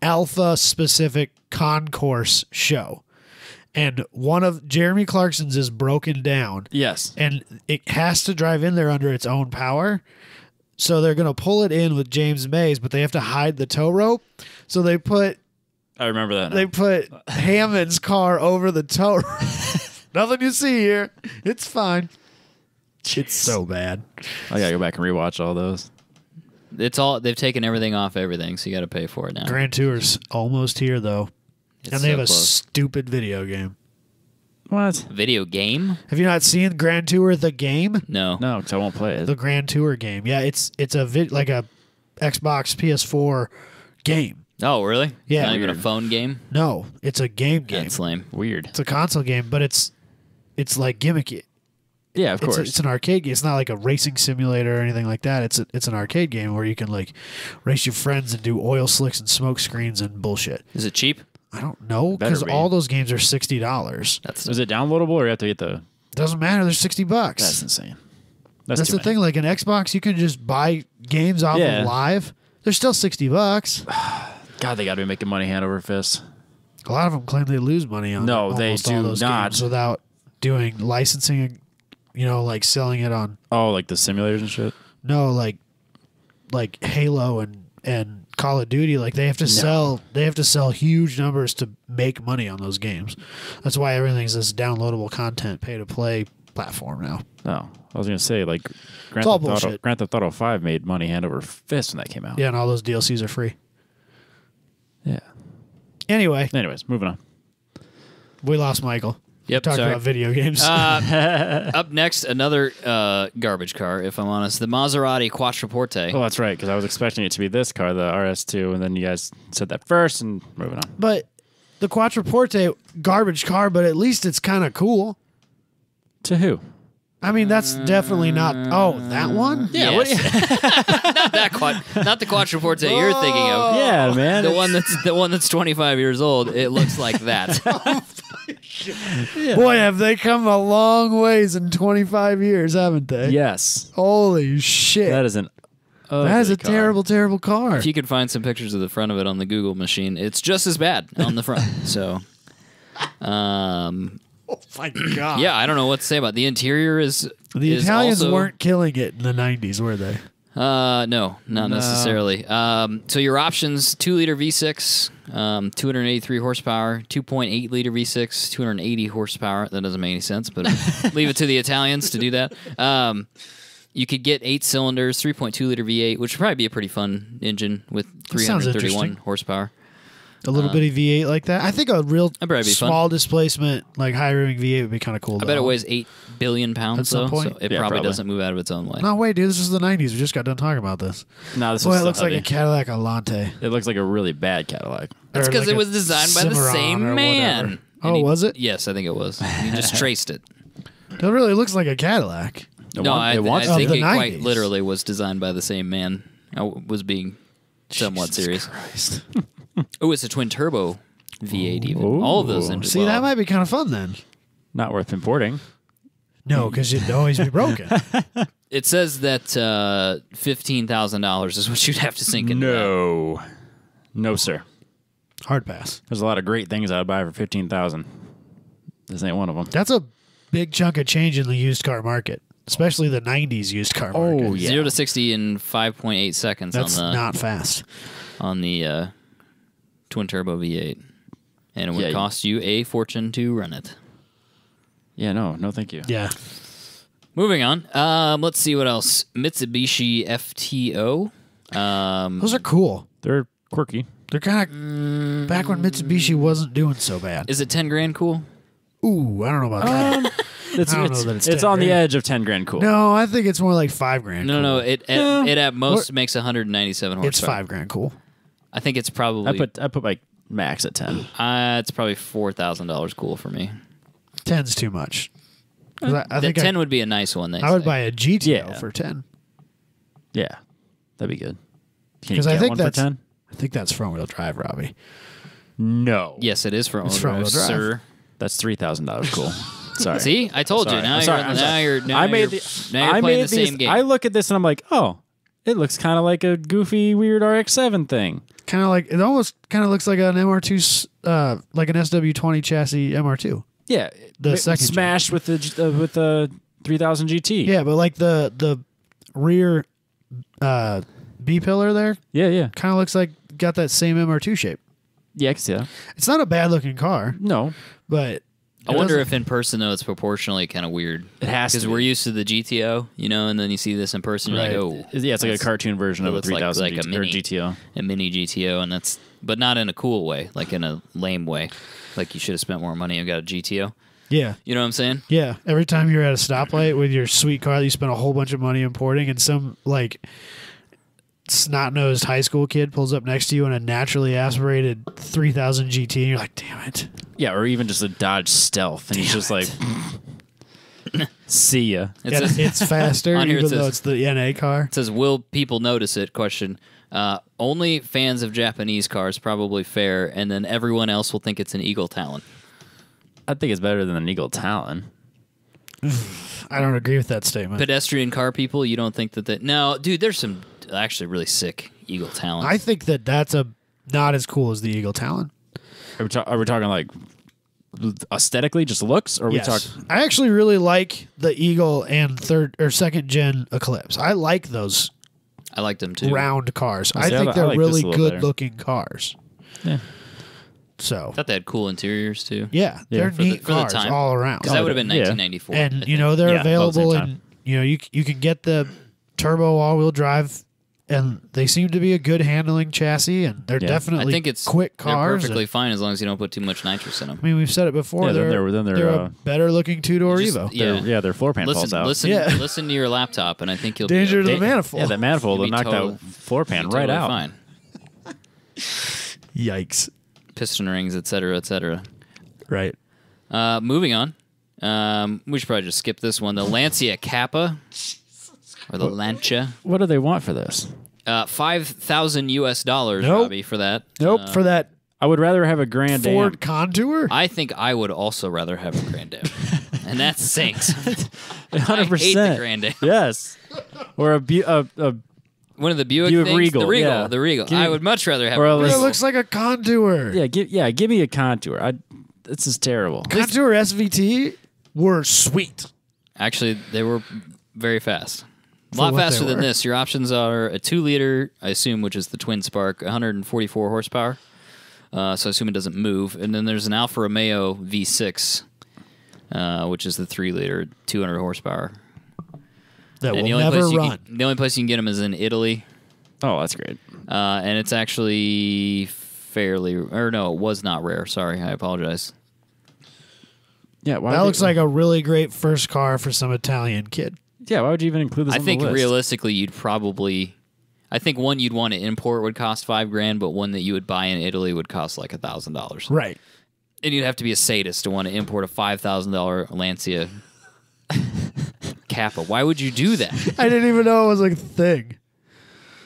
alpha specific concourse show. And one of Jeremy Clarkson's is broken down. Yes. And it has to drive in there under its own power. So they're going to pull it in with James Mays, but they have to hide the tow rope. So they put I remember that. now. Hammond's car over the tow rope. Nothing you see here. It's fine. It's so bad. I gotta go back and rewatch all those. It's all. They've taken everything off everything, so you got to pay for it now. Grand Tour's almost here, though. It's And they so have a close. stupid video game. What? Video game? Have you not seen Grand Tour the game? No. No, because I won't play it. The Grand Tour game. Yeah, it's a like a Xbox PS4 game. Oh, really? Yeah. Not even a phone game? No, it's a game. That's lame. Weird. It's a console game, but it's like gimmicky. Yeah, of course. It's an arcade game. It's not like a racing simulator or anything like that. It's an arcade game where you can like race your friends and do oil slicks and smoke screens and bullshit. Is it cheap? I don't know Better because be. all those games are $60. Is it downloadable or you have to get the? Doesn't matter. They're $60. That's insane. That's too the thing. Like an Xbox, you can just buy games off Yeah. of live. They're still $60. God, they got to be making money hand over fist. A lot of them claim they lose money on No, they almost all do those not. games without doing licensing. Like selling it on. Oh, like the simulators and shit. No, like Halo and Call of Duty. Like they have to sell huge numbers to make money on those games. That's why everything's this downloadable content, pay to play platform now. Oh, I was gonna say like Grand all Theft Auto, bullshit. Grand Theft Auto 5 made money hand over fist when that came out. Yeah, and all those DLCs are free. Yeah. Anyway, Anyways, moving on. we lost Michael. Yep, Talking sorry. about video games. Up next, another garbage car, if I'm honest. The Maserati Quattroporte. Oh, that's right, because I was expecting it to be this car, the RS2, and then you guys said that first, and moving on. but the Quattroporte, garbage car, but at least it's kind of cool. To who? I mean, that's definitely not. Oh, that one? Yeah, Yes. what do you- Not the Quattroporte you're thinking of. Yeah, man. The one that's 25 years old. It looks like that. Boy, have they come a long ways in 25 years, haven't they? Yes. Holy shit. That is an ugly That is a car. terrible, terrible car. If you could find some pictures of the front of it on the Google machine, it's just as bad on the front. So, Oh my god. yeah, I don't know what to say about it. The interior is The is Italians also, weren't killing it in the 90s, were they? No, not necessarily. So your options: 2-liter V6, 283 horsepower; 2.8-liter V6, 280 horsepower. That doesn't make any sense, but leave it to the Italians to do that. You could get 8 cylinders, 3.2-liter V8, which would probably be a pretty fun engine with sounds 331 interesting. horsepower. A little bitty V8 like that. I think a real That'd probably be fun. small displacement, like high rim V8 would be kind of cool. I bet it weighs 8 billion pounds, At some though, point. so it Yeah, probably probably. doesn't move out of its own way. No, wait, dude. This is the 90s. We just got done talking about this. No, this Boy, is it looks like heavy. a Cadillac Alante. It looks like a really bad Cadillac. That's Or because like it a was designed by the Cimarron same or man. whatever. And Oh, was it? Yes, I think it was. You just traced it. It really looks like a Cadillac. No, I Of think the it quite 90s. literally was designed by the same man. I was being somewhat serious. Christ. Oh, it's a twin turbo V8 even. Ooh. All of those engines. See, that might be kind of fun then. Not worth importing. No, because it'd always be broken. It says that $15,000 is what you'd have to sink into that. No. No, sir. Hard pass. There's a lot of great things I'd buy for $15,000. This ain't one of them. That's a big chunk of change in the used car market, especially the 90s used car market. Oh, yeah. 0 to 60 in 5.8 seconds That's on the not fast. twin turbo V8. And it would Yeah, cost you a fortune to run it. Yeah, no, thank you. Yeah. Moving on. Let's see what else. Mitsubishi FTO. Those are cool. They're quirky. They're kind of back when Mitsubishi wasn't doing so bad. Is it 10 grand cool? Ooh, I don't know about that. It's, I don't know that it's it's 10 on the grand. edge of 10 grand cool. No, I think it's more like $5,000. No, cool. no. It at most makes 197 horsepower. It's $5,000 cool. I think it's probably. I put my max at 10. It's probably $4,000 cool for me. 10's too much. 'Cause I That think 10 would be a nice one. I would buy a GTO Yeah. for 10. Yeah, that'd be good. Can you 'Cause I get think one for that's- 10? I think that's front wheel drive, Robbie. No. Yes, it is front It's wheel front-wheel drive, drive. sir. That's $3,000 cool. Sorry. See, I told you. Sorry. Now I'm you're sorry. on I'm the, now sorry. you're now I you're, made now you're I playing made the same game. I look at this and I'm like, oh, it looks kind of like a goofy, weird RX-7 thing. Kind of like it almost kind of looks like an MR2, like an SW20 chassis MR2. Yeah, The second smashed with the 3000 GT. Yeah, but like the rear B pillar there yeah. kind of looks like got that same MR2 shape. Yeah, I can see that. It's not a bad looking car, No, but I wonder if in person though it's proportionally kind of weird. it has to. Because we're used to the GTO, and then you see this in person, you're Right. like, oh, Yeah, it's like a cartoon version it of a looks like- 3000 like a GT, or mini. GTO. a mini GTO, and that's but not in a cool way, like in a lame way. Like you should have spent more money and got a GTO. yeah. You know what I'm saying? Yeah, every time you're at a stoplight with your sweet car that you spent a whole bunch of money importing, and some snot-nosed high school kid pulls up next to you in a naturally aspirated 3000 GT, and you're like, damn it. Yeah, or even just a Dodge Stealth, and he's just like, see ya. It's faster, on here even it says- though it's the NA car. It says, will people notice it? Question. Only fans of Japanese cars, probably fair, and then everyone else will think it's an Eagle Talon. I think it's better than an Eagle Talon. I don't agree with that statement. Pedestrian car people, you don't think that... No, dude, there's some actually really sick Eagle Talons. I think that that's not as cool as the Eagle Talon. Are we talking like aesthetically, just looks, or are we Yes. talking? I actually really like the Eagle and third or second gen Eclipse. I like those I like them too. round cars. I See, I think like they're this really a little good looking cars. Yeah. So, I thought they had cool interiors too. yeah, they're for the- neat for the cars time. all around. Because that would have been Yeah. 1994. And you know they're Yeah, about the available same in time. you can get the turbo all-wheel drive, and they seem to be a good handling chassis, and they're Yeah. definitely I think it's quick They're cars. perfectly and- fine as long as you don't put too much nitrous in them. I mean, we've said it before. Yeah, then they're, they're, a better looking two-door Just- Evo. Yeah. Their floor pan falls out. Listen, Yeah. listen to your laptop, and I think you'll Danger be to okay. the manifold. Yeah, that manifold will You'll be knock totally- that floor pan Totally right out. Fine. Yikes! Piston rings, etc., etc. Right. Moving on. We should probably just skip this one. The Lancia Kappa, or the Lancia. What do they want for this? $5,000 US, Nope. Robbie, for that. Nope. For that I would rather have a Grand Ford Am. One I think I would also rather have a Grand Am, and that sinks. 100%. I hate the Grand Am. Yes. Or a One of the Buick Buick things, Regal, the Regal, yeah. the Regal. Give me- I would much rather have or a a it Regal. looks like a Contour. give me a Contour. This is terrible. Contour SVT were sweet. Actually, they were very fast. A For lot what they faster than were. this. Your options are a 2-liter, I assume, which is the twin spark, 144 horsepower. So I assume it doesn't move. And then there's an Alfa Romeo V6, which is the 3-liter, 200 horsepower. That And will never run. the only place you can get them is in Italy. Oh, that's great. And it's actually fairly, or no, it was not rare. Sorry, I apologize. Yeah, why That would looks you- like a really great first car for some Italian kid. Yeah, why would you even include this I on think the list? realistically, you'd probably. I think one you'd want to import would cost $5,000, but one that you would buy in Italy would cost like $1,000. Right. And you'd have to be a sadist to want to import a $5,000 Lancia Kappa. Why would you do that? I didn't even know it was like a thing.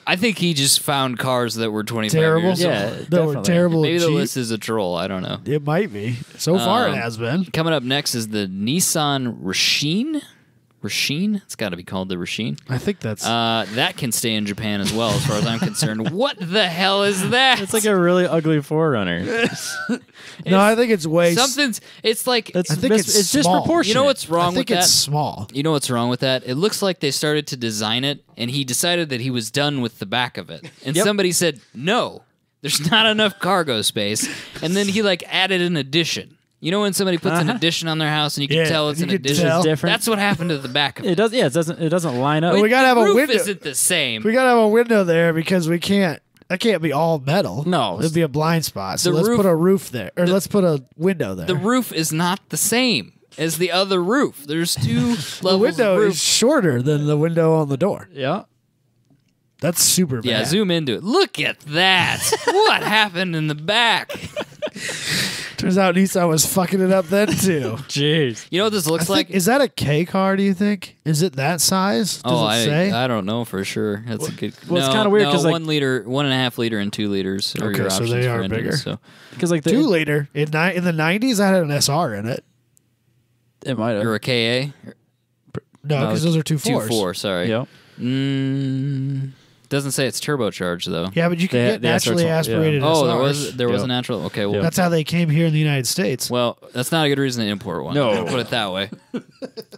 I think he just found cars that were 25 Terrible. years old. Yeah, That were definitely. terrible. Maybe and the cheap. list is a troll. I don't know. It might be. So far, it has been. Coming up next is the Nissan Rasheen. Rasheen? It's got to be called the Rasheen. I think that's. That can stay in Japan as well, as far as I'm concerned. What the hell is that? It's like a really ugly Forerunner. no, I think it's way. Something's. It's like. That's I think it's small. disproportionate. You know what's I wrong think with it's that? small. You know what's wrong with that? It looks like they started to design it, and he decided that he was done with the back of it. And Yep. somebody said, no, there's not enough cargo space. And then he like added an addition. You know when somebody puts an addition on their house and you can Yeah, tell it's you an can addition? tell. Different. That's what happened to the back of it. It does. Yeah, it doesn't line up. Well, we gotta have the a roof window. isn't the same. We gotta have a window there because we can't. That can't be all metal. No. it'd be a blind spot. So The let's roof- put a roof there, or let's put a window there. The roof is not the same as the other roof. There's two levels The window of roof. is shorter than the window on the door. Yeah. That's super Yeah, bad. zoom into it. Look at that. What happened in the back? Turns out Nissan was fucking it up then too. Jeez. You know what this I looks think, like? is that a K car? Do you think? Is it that size? Does it say? I don't know for sure. That's a good. Well, it's no, kinda weird no, 'cause, like- 1 liter, 1.5 liter, and 2 liters are Okay, your so options they for are engines. bigger. So Because like 2-liter in the 90s, that had an SR in it. it might or have. a KA, No, because those are 2.4s. 2.4. Sorry. Yeah. Doesn't say it's turbocharged though. Yeah, but you can They- get they naturally actually- yeah. aspirated. Oh, SRs. there was Yeah. a natural. Okay, well, That's how they came here in the United States. well, that's not a good reason to import one. No. I'll put it that way.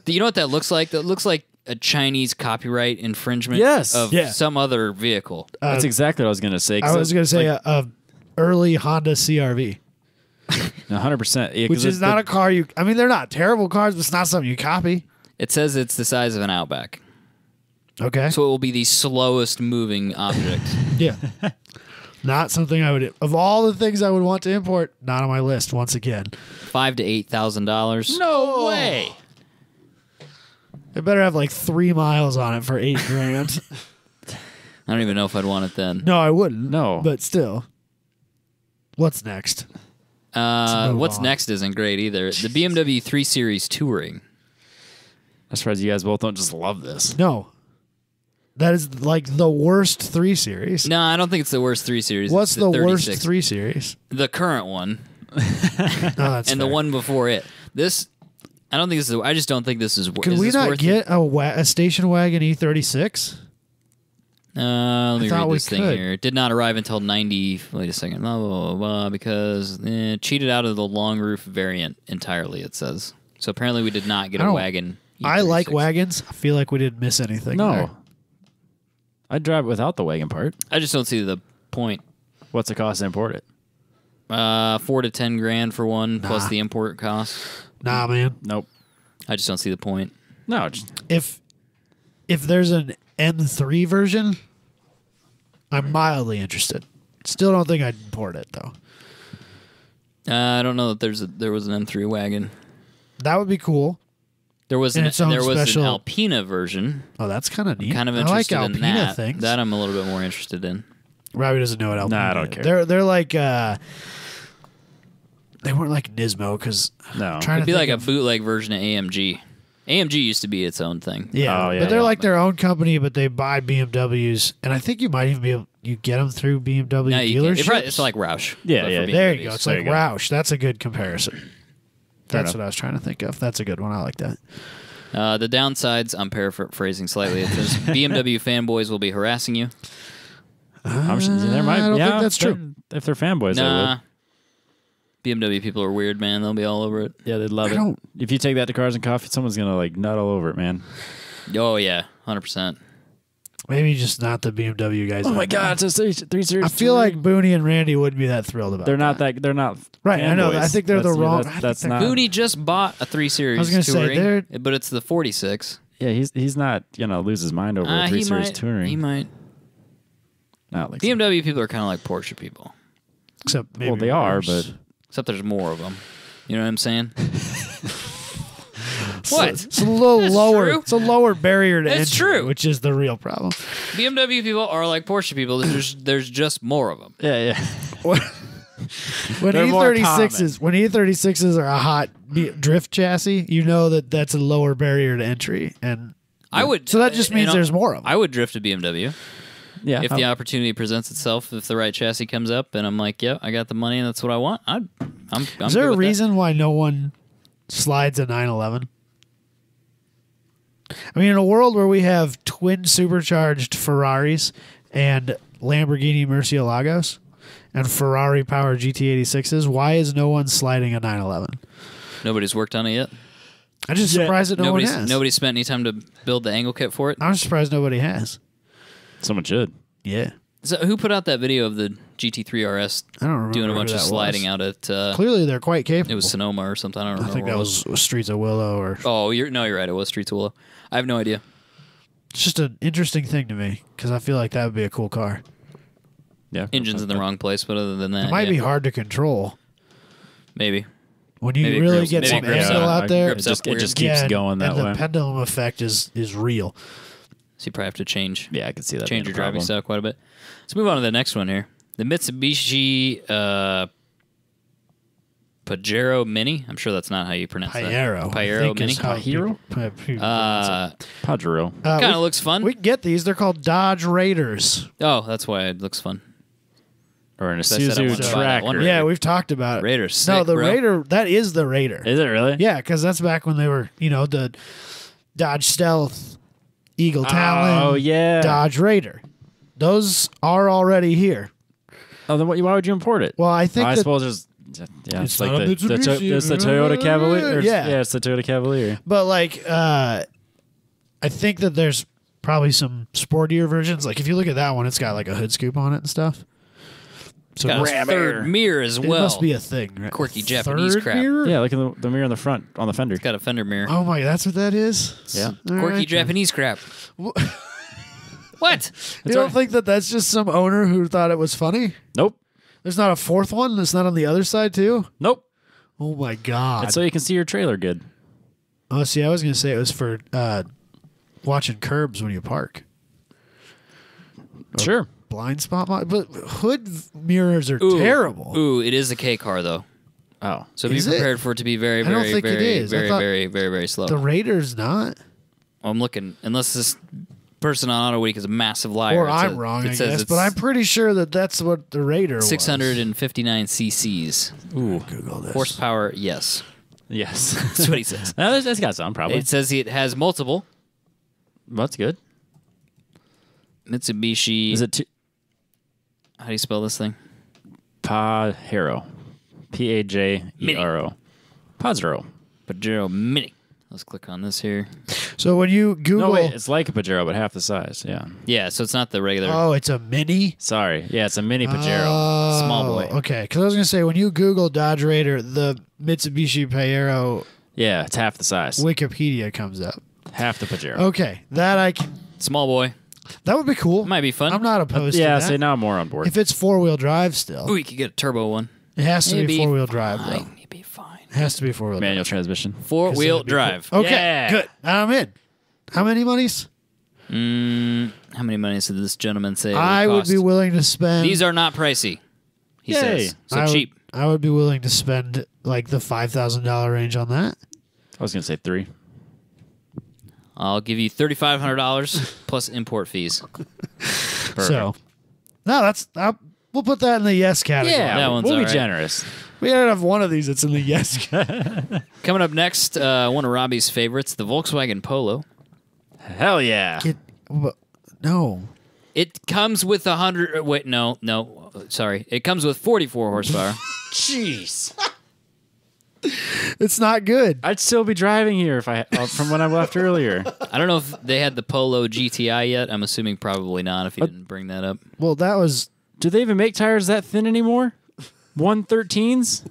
Do you know what that looks like? That looks like a Chinese copyright infringement Yes. of Yeah. some other vehicle. That's exactly what I was gonna say. I was going to say a early Honda CRV, 100%. Yeah, which is not a car you. I mean, they're not terrible cars, but it's not something you copy. It says it's the size of an Outback. Okay. So it will be the slowest moving object. Yeah. Not something I would. Of all the things I would want to import, not on my list once again. $5,000 to $8,000. No way. It better have like 3 miles on it for $8,000. I don't even know if I'd want it then. No, I wouldn't. No. But still. What's next? move What's on. next isn't great either. The BMW 3 Series Touring. I'm surprised you guys both don't just love this. No. That is like the worst 3 Series. No, I don't think it's the worst 3 Series. What's It's the worst 36. 3 Series? The current one. No, that's And the fair. one before it. This, I don't think this is. I just don't think this is. Can is we this not worth get a station wagon E36? Let me thought read we this thing could. here. It did not arrive until 90. Wait a second. Blah, blah, blah, blah, because cheated out of the long roof variant entirely. It says. So apparently we did not get I a don't- wagon. I like E36. wagons. I feel like we didn't miss anything. No. there. I'd drive it without the wagon part. I just don't see the point. What's the cost to import it? 4 to 10 grand for one plus the import cost. Nah, man. Nope. I just don't see the point. No. Just, If there's an M3 version, I'm mildly interested. Still don't think I'd import it though. I don't know that there was an M3 wagon. That would be cool. There was And an its own special- an Alpina version. Oh, that's kind of neat. Kind of I like interested in Alpina that. things. That I'm a little bit more interested in. Robbie doesn't know what Alpina. Nah, I don't is. care. They're like they weren't like Nismo because no. It'd be like a bootleg version of AMG. AMG used to be its own thing. Yeah, Oh, yeah, but they're yeah. like their own company, but they buy BMWs, and I think you might even be able you get them through BMW Now you dealerships. can. It's like Roush. Yeah, but for yeah. There you BMWs. go. It's There like you go. Roush. That's a good comparison. Fair That's enough. what I was trying to think of. That's a good one. I like that. The downsides, I'm paraphrasing slightly. It says BMW fanboys will be harassing you. I'm sure, there might, I don't yeah, think that's true. If they're fanboys, they Nah. would. BMW people are weird, man. They'll be all over it. Yeah, they'd love I it. don't- If you take that to Cars and Coffee, someone's gonna like nut all over it, man. Oh, yeah. 100%. Maybe just not the BMW guys. Oh my right God, now. it's a 3 Series. I feel like Booney and Randy wouldn't be that thrilled about. they're not that. that. They're not Right, I know. fanboys. I think they're the That's- wrong- That's, I that's think not. they're- Booney just bought a 3 Series I was gonna say, touring, they're- but it's the 46. Yeah, he's not gonna lose his mind over a 3 He Series might. touring. He might. Not like so. BMW people are kind of like Porsche people, Except maybe Well, they are, worse. but except there's more of them. You know what I'm saying? What? It's a little That's lower. true. It's a lower barrier to It's entry, true. which is the real problem. BMW people are like Porsche people. There's just more of them. yeah. When They're more E36s are a hot drift chassis, you know that's a lower barrier to entry, and I would. so that just means and there's more of them. I would drift a BMW Yeah. if the opportunity presents itself. If the right chassis comes up, and I'm like, yeah, I got the money, and that's what I want. I'm Is there good a with reason why no one slides a 911? I mean, in a world where we have twin supercharged Ferraris and Lamborghini Murcielagos and Ferrari powered GT86s, why is no one sliding a 911? that? Nobody's worked on it yet. I'm just surprised that no one has. Nobody's spent any time to build the angle kit for it. I'm surprised nobody has. Someone should. Yeah. So who put out that video of the GT3 RS I don't remember doing a who bunch of that sliding was. out at? Clearly, they're quite capable. It was Sonoma or something. I don't remember. I think where that it was Streets of Willow, or Oh, you're right. It was Streets of Willow. I have no idea. it's just an interesting thing to me because I feel like that would be a cool car. Yeah. Engine's in the wrong place, but other than that, It might yeah, be hard to control when when you Maybe it really grips- get maybe some it grips angle up. out there. Grips up It just weird. keeps and- going that and way. the pendulum effect is real. So you probably have to change Yeah, I can see that. change being your a driving problem. style quite a bit. Let's move on to the next one here. The Mitsubishi Pajero Mini. I'm sure that's not how you pronounce Pyero. that. I Pyero think Mini. is how Pyero? people pronounce it. Pajero. Kind we- of looks fun. We can get these. They're called Dodge Raiders. Oh, that's why it looks fun. Or an I said I Isuzu wanted to buy that one. Tracker. Yeah, we've talked about it. Raiders. No, sick, the bro. Raider. That is the Raider. Is it really? Yeah, because that's back when they were, the Dodge Stealth, Eagle Talon, Oh, yeah. Dodge Raider. Those are already here. Oh, then why would you import it? Well, I think I that suppose there's. Yeah, It's it's like not a the Mitsubishi. it's the Toyota Cavalier. Or, Yeah. yeah, it's the Toyota Cavalier. But I think that there's probably some sportier versions. Like if you look at that one, it's got like a hood scoop on it and stuff. So Got it a third mirror as well. must be a thing. Right? Quirky A Japanese third crap. mirror? Yeah, look at the mirror on the front on the fender. Got a fender mirror. Oh my, that's what that is. Yeah. All Quirky right. Japanese crap. What? You don't think that that's just some owner who thought it was funny? Nope. There's not a fourth one. That's not on the other side too. Nope. Oh my god. It's so you can see your trailer good. Oh, see, I was gonna say it was for watching curbs when you park. Sure. Blind spot but hood mirrors are terrible. Ooh, it is a K car though. Oh. So be Is it? prepared for it to be very, I don't very, think it very, is. I very, thought very, very, very slow. The Raider's not. I'm looking, unless this person on Auto Week is a massive liar. Or It I'm says- wrong, it I says guess. it's But I'm pretty sure that's what the Raider was. 659 cc's. Ooh. Google this. Horsepower, yes. Yes. That's what he says. No, that's got some, probably. It says it has multiple That's good. Mitsubishi. Is it How do you spell this thing? Pajero? Pajero. Pajero. Pajero Mini. Let's click on this here. So when you Google, No, wait, it's like a Pajero, but half the size. Yeah. Yeah, so it's not the regular. oh, it's a Mini. Sorry. Yeah, it's a mini Pajero. Oh, Small boy. Okay, because I was gonna say when you Google Dodge Raider, the Mitsubishi Pajero Yeah, it's half the size. Wikipedia comes up. Half the Pajero. Okay, that I can. Small boy. That would be cool. It might be fun. I'm not opposed Yeah, to that. say now I'm more on board. If it's 4-wheel drive still, Ooh, you could get a turbo one. it has to It'd be be 4-wheel drive though. fine. It'd be fine. It has to be 4-wheel Manual drive. transmission. Four-wheel drive. Okay, Yeah. good. I'm in. How many monies? How many monies did this gentleman say? It I would cost? be willing to spend. These are not pricey. He Yay. says so I would- cheap. I would be willing to spend like the $5,000 range on that. I was going to say 3. I'll give you $3,500 plus import fees. Perfect. So, no, we'll put that in the yes category. Yeah, That one's we'll be all right. generous. We don't have one of these that's in the yes. Coming up next, one of Robbie's favorites, the Volkswagen Polo. Hell yeah. No. It comes with 100. Wait, no, sorry. It comes with 44 horsepower. Jeez. It's not good. I'd still be driving here if I from when I left earlier. I don't know if they had the Polo GTI yet. I'm assuming probably not if you didn't bring that up. Well, that was. Do they even make tires that thin anymore? 113s?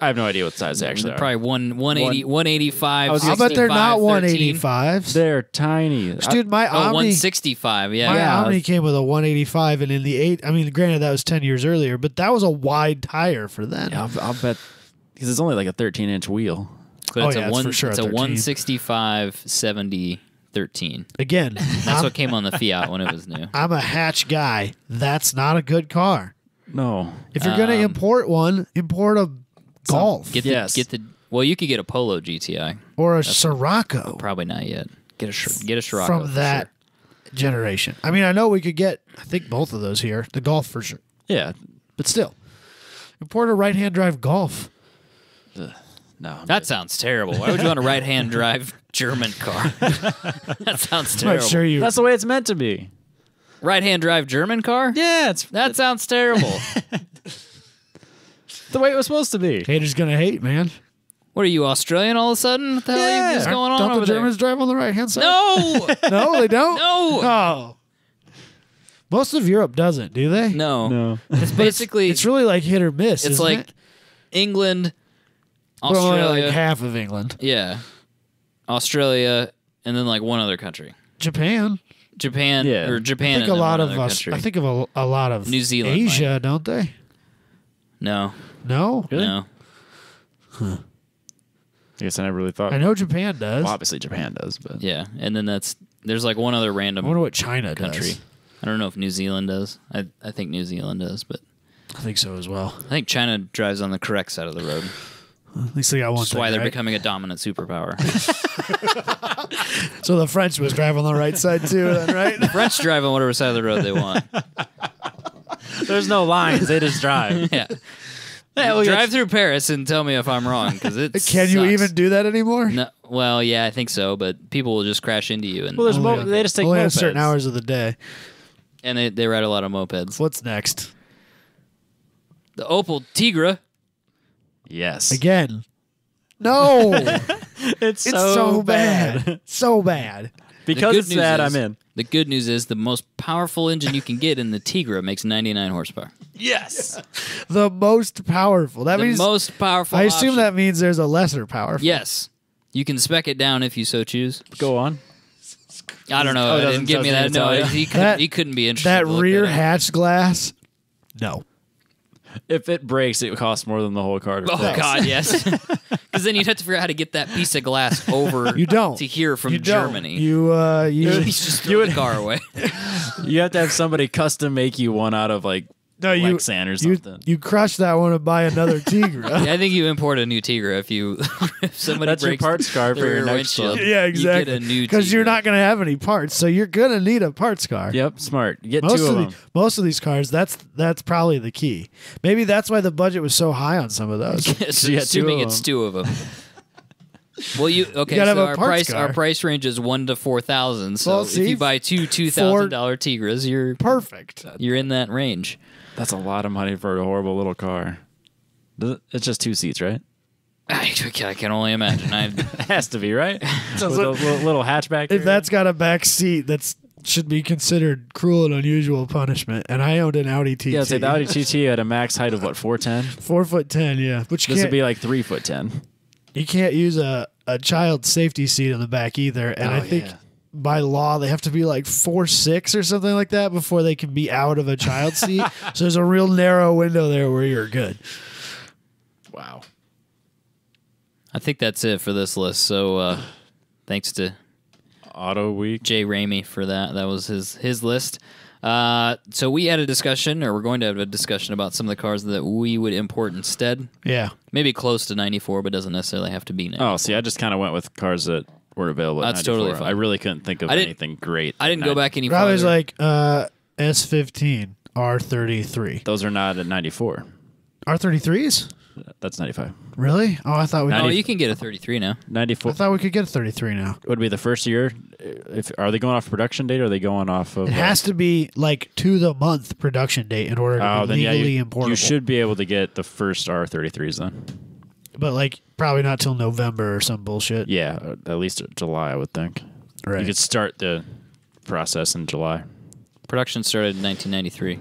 I have no idea what size they actually are. Probably 180, 185. I bet they're not 13. 185s. They're tiny. Dude, my Oh, Omni. 165. Yeah. My Yeah. Omni came with a 185, and in the 8, I mean, granted that was 10 years earlier, but that was a wide tire for then. I'll bet because it's only like a 13-inch wheel. But it's yeah, it's for sure It's a a 13. 165 70 13. Again, That's what came on the Fiat when it was new. I'm a hatch guy. That's not a good car. No. If you're going to import one, import a Golf Yes. Well, you could get a Polo GTI. or a Sirocco Probably not yet. Get a Scirocco from for that generation. I mean, I know we could get, I think, both of those here. The Golf for sure. Yeah. But still, import a right-hand drive Golf. No. That sounds terrible. Why would you want a right-hand drive German car? That sounds I'm terrible. not sure you. That's the way it's meant to be. Right-hand drive German car? Yeah, That sounds terrible. the way it was supposed to be. Haters gonna hate, man. What are you, Australian all of a sudden? What the hell is going on Don't over the there? Germans drive on the right-hand side? No! No, they don't. No! Oh. Most of Europe doesn't, do they? No. No. It's basically, It's really like hit or miss. it's isn't like it? England, Well, only Australia. like half of England. Yeah. Australia, and then like one other country. Japan. Japan, Yeah. or Japan I think and a then lot one of other us. country. I think of a lot of New Zealand Asia, don't they? No. No, Really? No. I guess I never really thought. I know Japan does. Well, obviously Japan does, but Yeah. And then there's like one other I random wonder what China country. does. I don't know if New Zealand does. I think New Zealand does, but I think so as well. I think China drives on the correct side of the road. At least they got one That's thing, why they're right? becoming a dominant superpower. So the French was driving on the right side too, then, right? French drive on whatever side of the road they want. there's no lines. They just drive. Yeah. Yeah, well, Drive through Paris and tell me if I'm wrong, because it Can you sucks. even do that anymore? No, well, yeah, I think so, but people will just crash into you, and Well, there's they just take Only on mopeds. certain hours of the day. they ride a lot of mopeds. What's next? The Opel Tigra. Yes. Again. No. It's It's so bad. So bad. Because good it's news that is- I'm in. The good news is the most powerful engine you can get in the Tigra makes 99 horsepower. Yes. The most powerful. That The means most powerful. I assume option. that means there's a lesser powerful. Yes, you can spec it down if you so choose. Go on. I don't know. Oh, it It doesn't- didn't give me that. doesn't even No, tell you. he couldn't be interested. That to look rear at it. hatch glass. No. If it breaks, it costs more than the whole car to Oh fix. God, yes. Because then you'd have to figure out how to get that piece of glass over. You don't. to here from You don't. Germany. You He's just throw the car away. You have to have somebody custom make you one out of like no, you Lexan or something. you crush that one and buy another Tigra. Yeah, I think you import a new Tigra if somebody That's your breaks parts car for their your next windshield. one. Yeah, exactly. You get a new Because you're Tigra. not going to have any parts, so you're going to need a parts car. Yep, smart. You get Most two of of them. most of these cars, that's probably the key. Maybe that's why the budget was so high on some of those. you got two Assuming of it's them. two of them. Well, okay. gotta have So a parts our car. price range is 1 to 4,000. So Well, if see, you buy two $2,000 Tigras, Perfect. you're in that range. That's a lot of money for a horrible little car. It's just 2 seats, right? I can only imagine. It has to be, right? With a little hatchback. If area. that's got a back seat, that's should be considered cruel and unusual punishment. And I owned an Audi TT. Yeah, I'd say the Audi TT had a max height of what, 4'10"? 4'10", yeah. But you This would can't, be like 3'10". you can't use a child safety seat in the back either. And I think by law they have to be like 4'6" or something like that before they can be out of a child seat. So there's a real narrow window there where you're good. Wow. I think that's it for this list. So thanks to Auto Week. Jay Ramey for that. That was his list. So we had a discussion, or we're going to have a discussion about some of the cars that we would import instead. Yeah. Maybe close to 94, but doesn't necessarily have to be 94. Oh, see, I just kind of went with cars that were available at That's 94. totally fine. I really couldn't think of I didn't- anything great. I didn't go back any Robbie's farther. like S15, R33. Those are not at 94. R33s? That's 95. Really? Oh, I thought we. Oh, you can get a 33 now. 94 I thought we could get a 33 now. would be the first year. Are they going off production date or are they going off of... It has to be like to the month production date in order to be then legally you importable. should be able to get the first R33s then. But like probably not till November or some bullshit. Yeah, at least July, I would think. Right. You could start the process in July. Production started in 1993.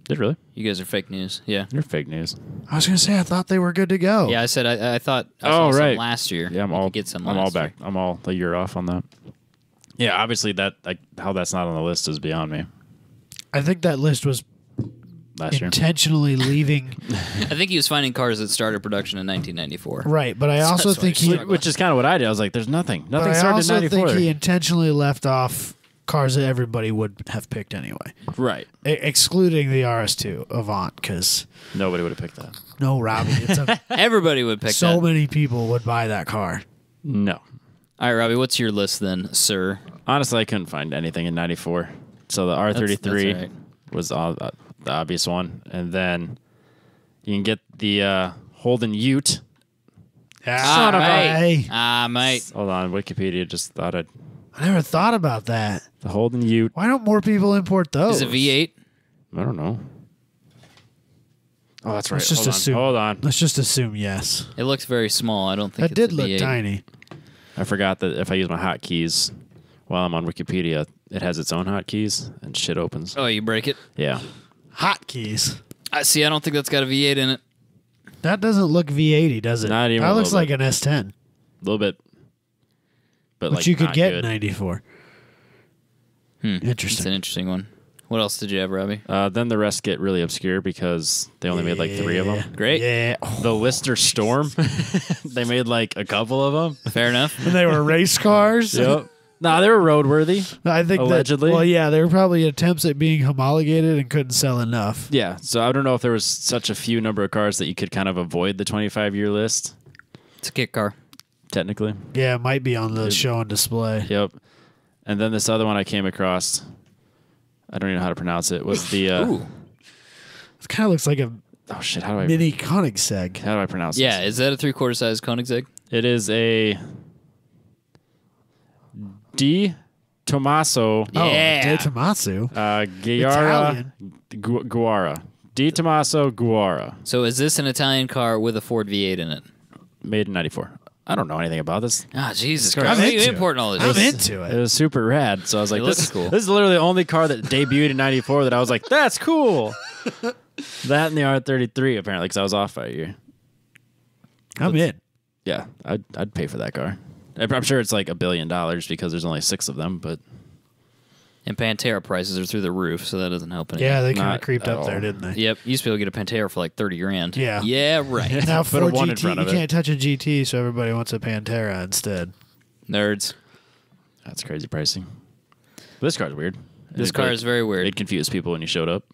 Did it really? You guys are fake news. Yeah. You're fake news. I was gonna say I thought they were good to go. Yeah, I said I thought I Oh, saw some right. last year. Yeah, I'm You all could get some I'm all last back. year. I'm all a year off on that. Yeah, obviously that how that's not on the list is beyond me. I think that list was Last year. intentionally leaving. I think he was finding cars that started production in 1994. Right, but I also That's why think he's he. struggling. Which is kind of what I did. I was like, there's nothing. But Nothing I started also in 94. think he intentionally left off cars that everybody would have picked anyway, Right. excluding the RS2 Avant, because Nobody would have picked that. no, Robbie, it's a, Everybody would pick so that. many people would buy that car. No. All right, Robbie, what's your list then, sir? Honestly, I couldn't find anything in 94. So the R33 That's all right. was the obvious one. And then you can get the Holden Ute. Son of a- Mate. Hold on, Wikipedia just thought I'd... I never thought about that. The Holden Ute. Why don't more people import those? Is it V8? I don't know. Oh, that's right. Let's just Hold on. assume. Hold on. Let's just assume yes. It looks very small. I don't think That it's did a look V8. tiny. I forgot that if I use my hotkeys while I'm on Wikipedia, it has its own hotkeys and shit opens. Oh, you break it? Yeah. Hotkeys. I see. I don't think that's got a V8 in it. That doesn't look V80, does it? Not even That a looks little like an S10, A little bit. But which like you could not get good. in 94. It's Interesting. an interesting one. What else did you have, Robbie? Then the rest get really obscure because they only made like 3 of them. Great. Yeah. Oh, The Lister Storm, they made like a couple of them. Fair enough. and they were race cars. Yep. Nah, they were roadworthy. I think Allegedly. That, well, yeah, they were probably attempts at being homologated and couldn't sell enough. Yeah. So I don't know if there was such a few number of cars that you could kind of avoid the 25-year list, It's a kit car. technically. Yeah, it might be on the show and display. Yep. And then this other one I came across, I don't even know how to pronounce it, was the... Ooh. It kind of looks like a oh, shit. How do I mini Koenigsegg. how do I pronounce Yeah, this? is that a 3/4 size Koenigsegg? It is a Di Tommaso Yeah. Oh, De Tomasu. Guara Guara. Di Tommaso Guara. So is this an Italian car with a Ford V8 in it? Made in 94. I don't know anything about this. Ah, Jesus I'm Christ. Why are you into it. importing all this? I'm shit? into It it. was super rad. So I was like, It this looks is cool. This is literally the only car that debuted in 94 that I was like, that's cool. That and the R33, apparently, because I was off by a year. I'm in. Yeah, I'd pay for that car. I'm sure it's like $1 billion because there's only 6 of them, but And Pantera prices are through the roof, so that doesn't help anything. Yeah, they kind Not of creeped at up there, all. didn't they? Yep. You used to be able to get a Pantera for like 30 grand. Yeah. Yeah, right. Now Put for a one in GT, front you of it. can't touch a GT, so everybody wants a Pantera instead. Nerds. That's crazy pricing. But this car's weird. This car is very weird. It confused people when you showed up.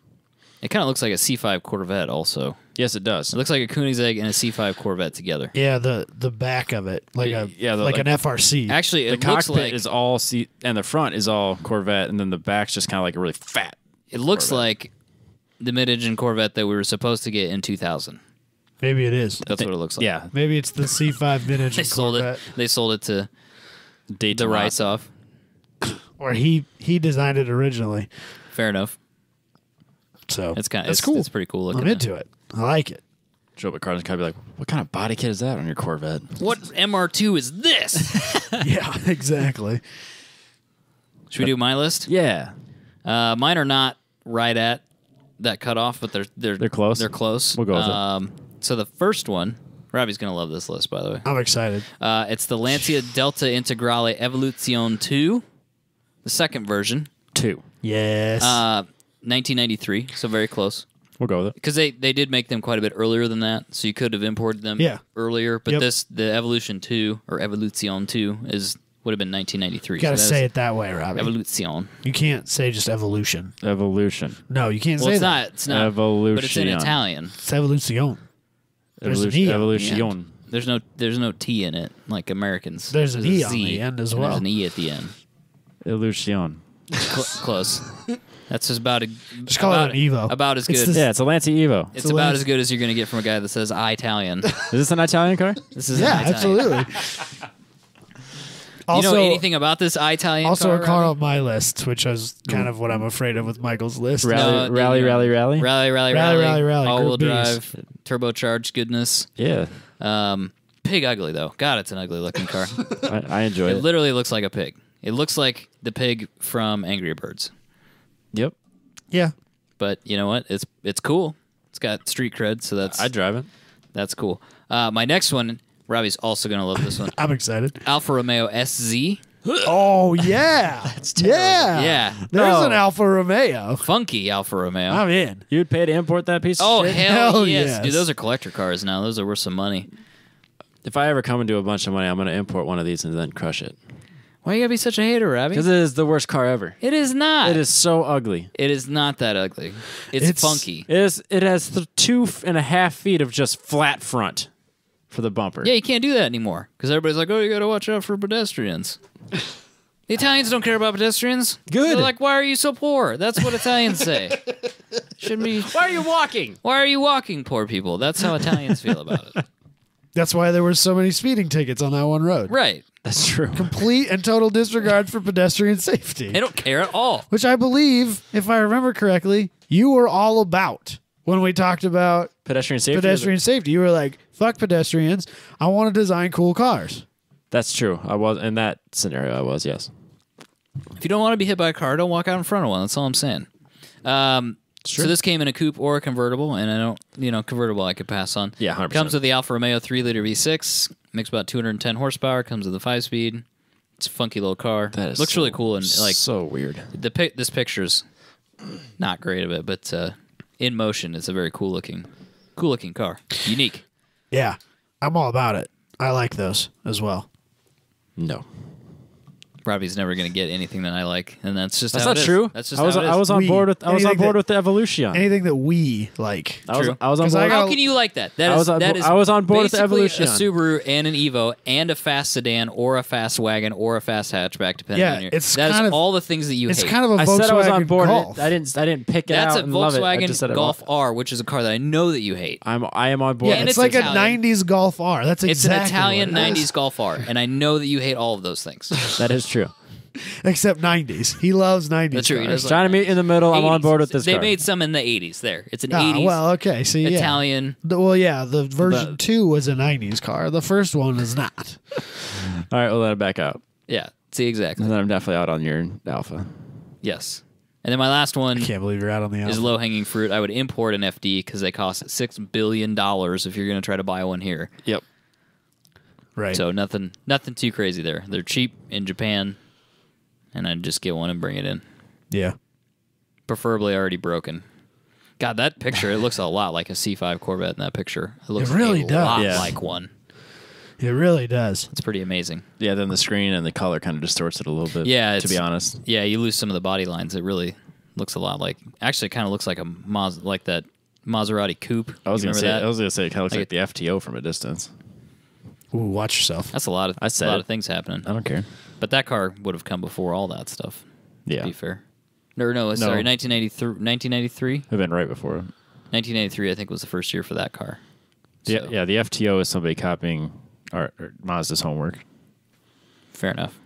It kind of looks like a C5 Corvette also. Yes, it does. It looks like a Koenigsegg and a C5 Corvette together. Yeah, the back of it, like Yeah, like an FRC. Actually, The it looks cockpit like is all seat, and the front is all Corvette, and then the back's just kind of like a really fat. it looks Corvette. like the mid-engine Corvette that we were supposed to get in 2000. Maybe it is. That's what it looks like. Yeah, Maybe it's the C5 mid-engine They sold Corvette, it. They sold it to date the rights off. or he designed it originally. Fair enough. So It's kind of that's cool. It's pretty cool looking. I'm into it. I like it. Show up at cars and kind of be like, "What kind of body kit is that on your Corvette?" What MR2 is this? Yeah, exactly. Should we do my list? Yeah, Mine are not right at that cutoff, but they're close? They're close. We'll go with it. So the first one, Robbie's gonna love this list, by the way. I'm excited. It's the Lancia Delta Integrale Evoluzione 2, the second version, 2. Yes. 1993. So very close. We'll go with it. Because they did make them quite a bit earlier than that, so you could have imported them earlier. But Yep. the Evolution 2 or Evoluzione 2 would have been 1993. you got to so say it that way, Robbie. Evoluzione. You can't say just evolution. Evolution. No, you can't Well, say it's that. not. It's not. Evolution. But it's in Italian. It's evolution. There's an E on the Evolution. There's no T in it like Americans. There's an E on Z, the end as and well. There's an E at the end. Illusion. Close. That's just about Just call it an Evo. About as It's good. the- Yeah, it's a Lancia Evo. It's a about Lance- as good as you're going to get from a guy that says "I Italian." Is this an Italian car? This is Yeah, an Italian. absolutely. You Also, know anything about this Italian? also car, a car Robbie? on my list, which is kind of what I'm afraid of with Michael's list. Rally, No, rally, the, rally, rally. Rally. All-wheel Group Bs. drive, turbocharged goodness. Yeah, Pig ugly though. God, it's an ugly looking car. I enjoy It it. literally looks like a pig. It looks like the pig from Angry Birds. Yep, Yeah. But you know what? It's cool. It's got street cred, so I drive it. that's cool. My next one, Robbie's also gonna love this one. I'm excited. Alfa Romeo SZ. Oh, yeah. That's terrible. Yeah. Yeah, There's No. an Alfa Romeo. funky Alfa Romeo. I'm in. You'd pay to import that piece of Oh shit? hell, Hell yes. yes. Dude! Those are collector cars now. Those are worth some money. If I ever come into a bunch of money, I'm going to import one of these and then crush it. Why you gotta be such a hater, Robbie? Because it is the worst car ever. It is not. It is so ugly. It is not that ugly. It's funky. It has 2.5 feet of just flat front for the bumper. Yeah, you can't do that anymore because everybody's like, "Oh, you gotta watch out for pedestrians." The Italians don't care about pedestrians. Good. They're like, "Why are you so poor?" That's what Italians say. Shouldn't be. Why are you walking? Why are you walking, poor people? That's how Italians feel about it. That's why there were so many speeding tickets on that one road. Right. That's true. Complete and total disregard for pedestrian safety. They don't care at all. Which I believe, if I remember correctly, you were all about when we talked about Pedestrian safety. pedestrian safety. You were like, fuck pedestrians. I want to design cool cars. That's true. I was in that scenario. I was, yes. If you don't want to be hit by a car, don't walk out in front of one. That's all I'm saying. So this came in a coupe or a convertible, and I don't, convertible I could pass on. Yeah, 100%. Comes with the Alfa Romeo 3-liter V6, makes about 210 horsepower, comes with a 5-speed. It's a funky little car. That is Looks really cool, and like so weird. this picture's not great of it, but in motion, it's a very cool looking car. Unique. Yeah, I'm all about it. I like those as well. No. Robbie's never going to get anything that I like, and that's just That's how not it is. true. That's just I was how it is. I was on We- board with anything that- the Evolution. Anything that we like. I was True. on 'Cause I board. got- How can you like that? That I is was on that bo- is I was on board with the basically Evolution. a Subaru and an Evo and a fast sedan or a fast wagon or a fast hatchback, depending Yeah, on your. it's That is kind of- all the things that you It's hate. kind of a I Volkswagen said I was on board. Golf. I didn't pick it That's out a and love it. I Volkswagen just said it Golf wrong. R, which is a car that I know that you hate. I am on board. Yeah, And it's it's like Italian. a 90s Golf R. That's It's exactly an Italian what it is. 90s Golf R, and I know that you hate all of those things. That is true. Except 90s. He loves 90s That's true, he cars. does Trying to meet in the middle. I'm on 80s. board with this They car. made some in the 80s. There, it's an Ah, 80s well, okay. See, yeah. Italian. Well, yeah, the version The- 2 was a 90s car. The first one is not. All right, we'll let it back out. Yeah, see exactly. And then I'm definitely out on your Alpha. Yes, and then my last one Can't believe you're out on the is Alpha. low hanging fruit. I would import an FD because they cost $6 billion if you're going to try to buy one here. Yep. Right. So nothing too crazy there. They're cheap in Japan, and I'd just get one and bring it in. Yeah. Preferably already broken. God, that picture, it looks a lot like a C5 Corvette in that picture. It looks really a does. lot Yeah. like one. It really does. It's pretty amazing. Yeah, then the screen and the color kind of distorts it a little bit. Yeah, to be honest. Yeah, you lose some of the body lines. It really looks a lot like. Actually, it kind of looks like like that Maserati coupe. I was You gonna remember say. that? I was gonna say it kind of looks Like like the FTO from a distance. Ooh, watch yourself. That's a lot of I said a lot it. of things happening. I don't care. But that car would have come before all that stuff. Yeah, To be fair. No, sorry, 1993. I've been right before it. 1993, I think, was the first year for that car. Yeah, So, yeah. The FTO is somebody copying or Mazda's homework fair enough.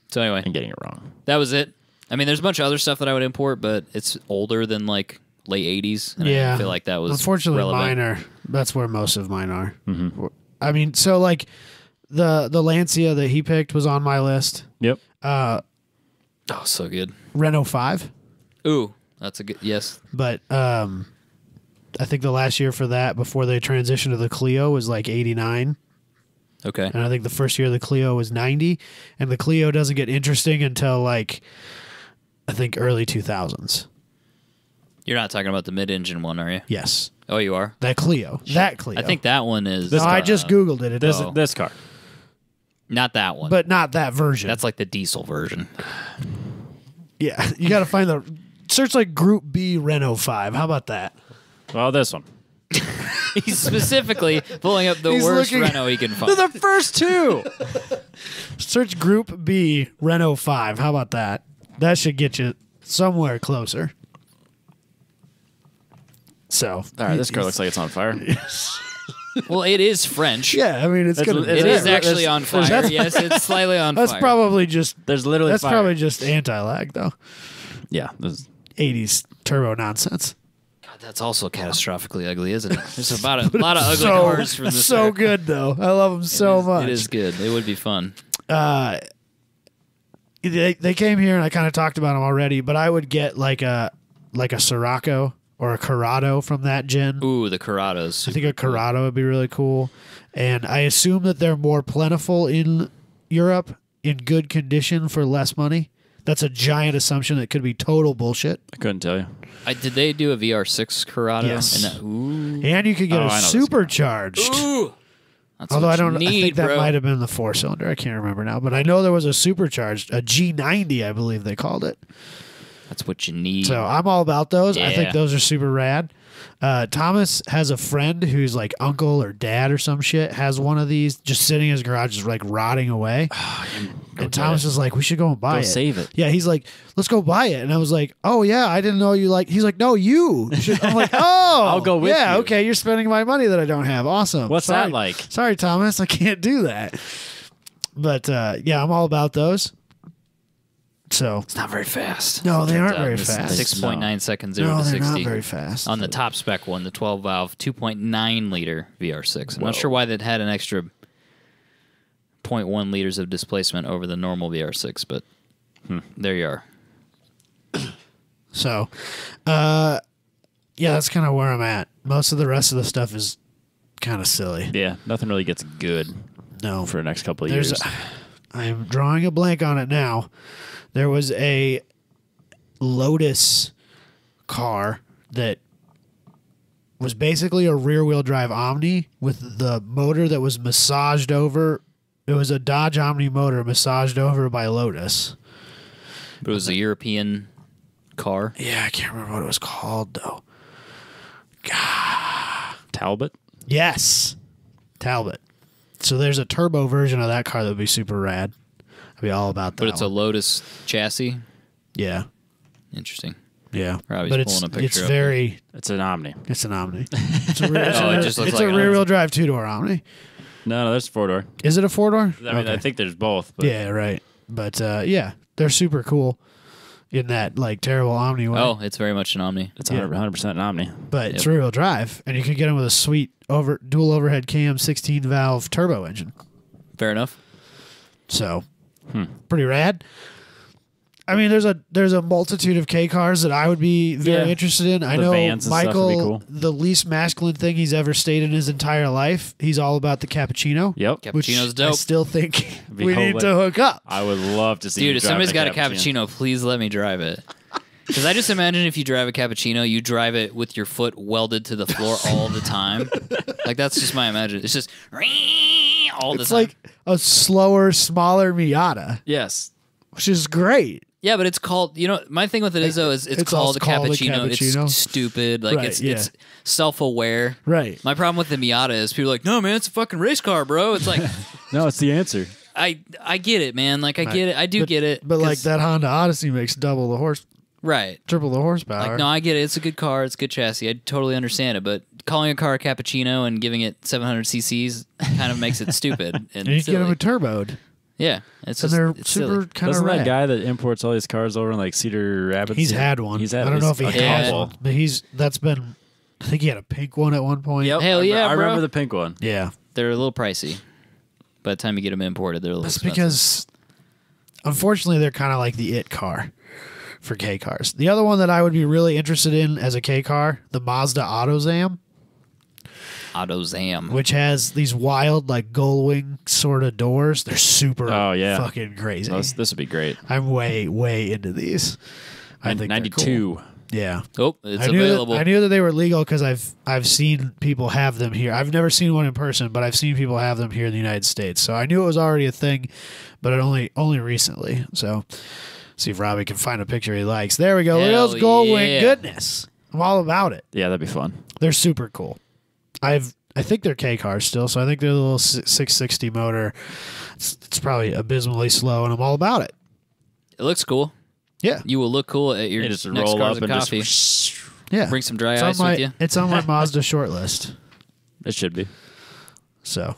So anyway, and getting it wrong. that was it. I mean, there's a bunch of other stuff that I would import, but it's older than like late 80s. And I Yeah. didn't feel like that was Unfortunately, relevant. mine are. That's where most of mine are. I mean, so like the Lancia that he picked was on my list. Yep. Oh, so good. Renault 5. Ooh, that's a good, yes. But I think the last year for that before they transitioned to the Clio was like 89. Okay. And I think the first year of the Clio was 90. And the Clio doesn't get interesting until like, I think early 2000s. You're not talking about the mid-engine one, are you? Yes. Oh, you are? That Clio. That Clio. I think that one is... No, I just Googled it. It This doesn't. this car. Not that one. But not that version. That's like the diesel version. Yeah. You got to find the. Search like Group B Renault 5. How about that? Well, this one. He's specifically pulling up the He's worst looking- Renault he can find. They're the first two. Search Group B Renault 5. How about that? That should get you somewhere closer. So, All right, this car looks like it's on fire. Well, it is French. Yeah, I mean, it's That's- gonna. It There's- is actually on fire. that's- Yes, it's slightly on That's fire. probably just. There's literally That's fire. probably just anti-lag though. Yeah. This, 80s turbo nonsense. God, that's also catastrophically ugly, isn't it? There's about a lot of ugly cars from this. so era. good though. I love them so much. It is good. It would be fun. They came here and I kind of talked about them already, but I would get like a Sirocco or a Corrado from that gen. Ooh, the Corrados. I think a Corrado would be really cool. And I assume that they're more plentiful in Europe in good condition for less money. That's a giant assumption that could be total bullshit. I couldn't tell you. Did they do a VR6 Corrado? Yes. And ooh. And you could get Oh, a I know this supercharged. Ooh. That's Although what I don't you I need, think that bro. might have been the 4-cylinder. I can't remember now. But I know there was a supercharged, a G90, I believe they called it. That's what you need. So I'm all about those. I think Yeah. those are super rad. Thomas has a friend who's like uncle or dad or some shit has one of these just sitting in his garage, just like rotting away. And Thomas is like, we should go and buy Go it. save it. Yeah, he's like, let's go buy it. And I was like, oh yeah, I didn't know you like. He's like, no, you. I'm like, oh, I'll go with yeah, you. okay, you're spending my money that I don't have. Awesome. What's Sorry. that like? Sorry, Thomas, I can't do that. But yeah, I'm all about those. So It's not very fast. no, they aren't Turns out very it's fast. 6.9 seconds 0 No, to they're 60. not very fast. On the top spec one, the 12 valve 2.9 liter VR6. I'm not sure why that had an extra 0.1 liters of displacement over the normal VR6, but there you are. So, yeah, that's kind of where I'm at. Most of the rest of the stuff is kind of silly. Yeah, nothing really gets good No, for the next couple of there's. years. I'm drawing a blank on it now. There was a Lotus car that was basically a rear-wheel drive Omni with the motor that was massaged over. It was a Dodge Omni motor massaged over by Lotus. It was a European car. Yeah, I can't remember what it was called though. Talbot? Yes, Talbot. So there's a turbo version of that car that would be super rad. I'd be all about that. But it's a one. Lotus chassis. Yeah, Interesting. yeah. Robbie's But it's pulling a picture it's up very It's an Omni. it's an Omni. It's a, rear, it's Oh, a, it just looks it's like a an rear wheel drive 2-door Omni. No, that's 4-door. Is it a 4-door? I mean, I think there's both. But Yeah, right. But yeah, they're super cool in that like terrible Omni way. Oh, it's very much an Omni. It's Yeah. 100% an Omni. But it's Yep. rear wheel drive, and you can get them with a sweet dual overhead cam 16 valve turbo engine. Fair enough. So pretty rad. I mean, there's a multitude of K cars that I would be very interested in. I The know vans and stuff would be Michael, cool. the least masculine thing he's ever stated in his entire life. He's all about the cappuccino. Yep. Which Cappuccino's I dope. still think Be we need to hook up. I would love to see Dude, you if drive somebody's got a cappuccino, please let me drive it. Because I just imagine if you drive a cappuccino, you drive it with your foot welded to the floor all the time. Like, that's just my imagination. It's just all the It's time. like a slower, smaller Miata, Yes. which is great. Yeah, but it's called, my thing with it is, though, is it's called also a called a cappuccino. cappuccino. It's stupid. Like, Right, it's self-aware. Right. My problem with the Miata is people are like, no, man, it's a fucking race car, bro. It's like, No, it's the answer. I get it, man. Like, I get it. I do get it. But like 'cause- that Honda Odyssey makes Right. triple the horsepower. Like, no, I get it. It's a good car. It's a good chassis. I totally understand it. But calling a car a cappuccino and giving it 700 cc's kind of makes it stupid. And and you can get silly. them turboed, Yeah. It's and just, they're it's super silly. kind of Doesn't that rad. guy that imports all these cars over in like Cedar Rapids? He's had one. He's had. I don't know if he a has couple. one, but that's been. I think he had a pink one at one point. Yep. Hell yeah, I bro. remember the pink one. Yeah. They're a little pricey. By the time you get them imported, they're a little That's expensive. because, unfortunately, they're kind of like the it car for K cars. The other one that I would be really interested in as a K car, the Mazda AutoZam, AutoZam. which has these wild, like gull-wing sort of doors. They're super fucking crazy. This would be great. I'm way into these. I think they're 92. cool. Yeah. Oh, it's I knew available. That, I knew that they were legal because I've seen people have them here. I've never seen one in person, but I've seen people have them here in the United States. So I knew it was already a thing, but it only recently. So see if Robbie can find a picture he likes. There we go. Look at Hell those gold wing yeah. goodness. I'm all about it. Yeah, that'd be fun. They're super cool. I think they're K cars still, so I think they're the little 660 motor. It's probably abysmally slow, and I'm all about it. It looks cool. Yeah. You will look cool at your You next just roll Cars up and and Coffee. just. Yeah. Bring some dry it's ice on my, with you. It's on my Mazda short list. It should be. So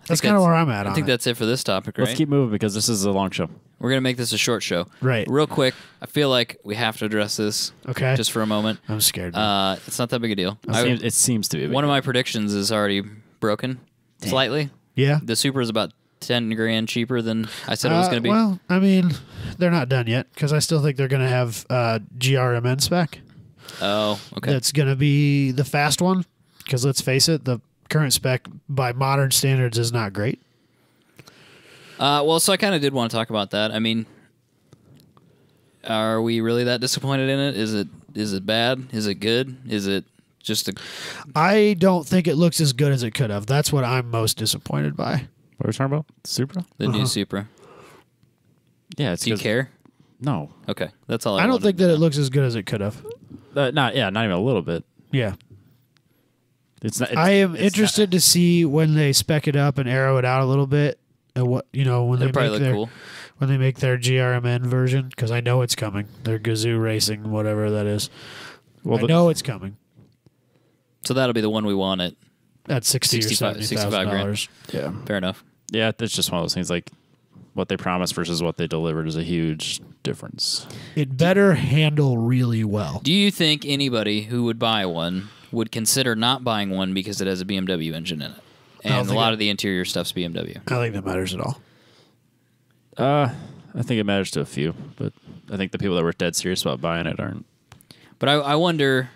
that's kind of where I'm at I on think it. that's it for this topic, right? Let's keep moving because this is a long show. We're going to make this a short show. Right. Real quick, I feel like we have to address this Okay. just for a moment. I'm scared. It's not that big a deal. It seems to be. One of my predictions is already broken slightly. yeah. The Super is about 10 grand cheaper than I said it was going to be. Well, I mean, they're not done yet because I still think they're going to have GRMN spec. Oh, okay. That's going to be the fast one because let's face it, the current spec by modern standards is not great. Well, so I kind of did want to talk about that. I mean, are we really that disappointed in it? Is it bad? Is it good? Is it just a... I don't think it looks as good as it could have. That's what I'm most disappointed by. What are we talking about? Supra? the new Supra? Yeah. It's Do you 'cause- care? No. Okay, that's all I I don't wanted think to that know. it looks as good as it could have. Not even a little bit. Yeah. It's not. I am it's interested to see when they spec it up and arrow it out a little bit. And when It'd they probably make look their cool. when they make their GRMN version because I know it's coming. Their Gazoo Racing, whatever that is. Well, I know it's coming So that'll be the one we want at... at 60 or 65 $70,000. Yeah. Fair enough. Yeah. It's just one of those things. Like what they promised versus what they delivered is a huge difference. It better handle really well. Do you think anybody who would buy one would consider not buying one because it has a BMW engine in it? don't And a think lot it- of the interior stuff's BMW. I don't think that matters at all. I think it matters to a few, but I think the people that were dead serious about buying it aren't. But I wonder,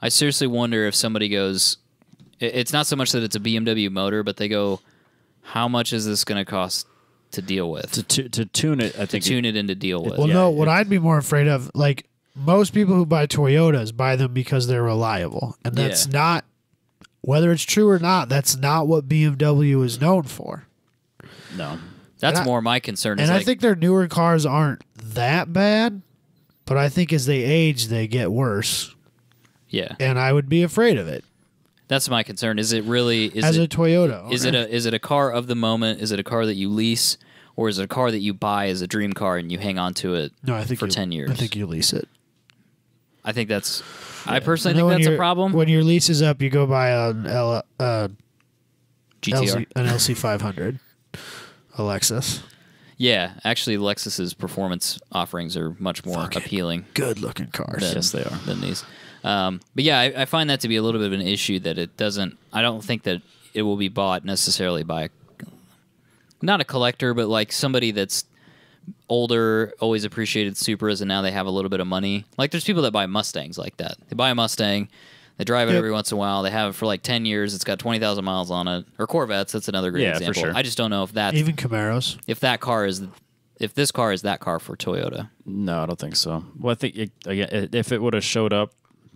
I seriously wonder if somebody goes, it's not so much that it's a BMW motor, but they go, how much is this going to cost to deal with? To tune it, I To think. tune it in to deal with. Well, Yeah, no, what I'd be more afraid of, like most people who buy Toyotas buy them because they're reliable. And that's Yeah. not, whether it's true or not, that's not what BMW is known for. No. That's and I- more my concern. And Is I like, think their newer cars aren't that bad, but I think as they age, they get worse. yeah, And I would be afraid of it that's my concern. Is it really, as a Toyota owner. is it a car of the moment? Is it a car that you lease? Or is it a car that you buy as a dream car and you hang on to it No, I think for you- 10 years? I think you lease it. I think that's... I personally And then think when that's a your- problem. When your lease is up, you go buy GTR. an LC 500, a Lexus. Yeah, actually, Lexus's performance offerings are much more appealing Good looking cars. than, Yes, they are. than these. But yeah, I find that to be a little bit of an issue that it doesn't... I don't think that it will be bought necessarily by... Not a collector, but like somebody that's older, always appreciated Supras, and now they have a little bit of money. Like, there's people that buy Mustangs like that. They buy a Mustang, they drive it every once in a while. They have it for like 10 years. It's got 20,000 miles on it. Or Corvettes. That's another great example. For sure. I just don't know if that's Even Camaros. if this car is that car for Toyota. No, I don't think so. Well, I think again, if it would have showed up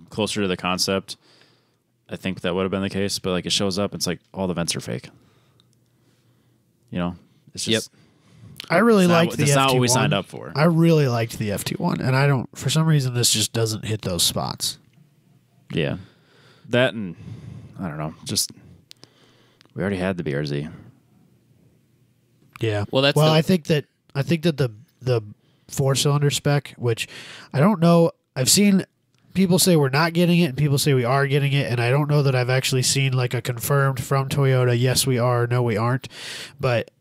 closer to the concept, I think that would have been the case. But like, it shows up, it's like all the vents are fake. You know, it's just. Yep. I really liked the FT1. That's not what we signed up for. I really liked the FT1, and I don't. For some reason, this just doesn't hit those spots. Yeah, that and I don't know. Just we already had the BRZ. Yeah. Well, I think that the 4-cylinder spec, which I don't know. I've seen people say we're not getting it, and people say we are getting it, and I don't know that I've actually seen like a confirmed from Toyota. Yes, we are. No, we aren't. But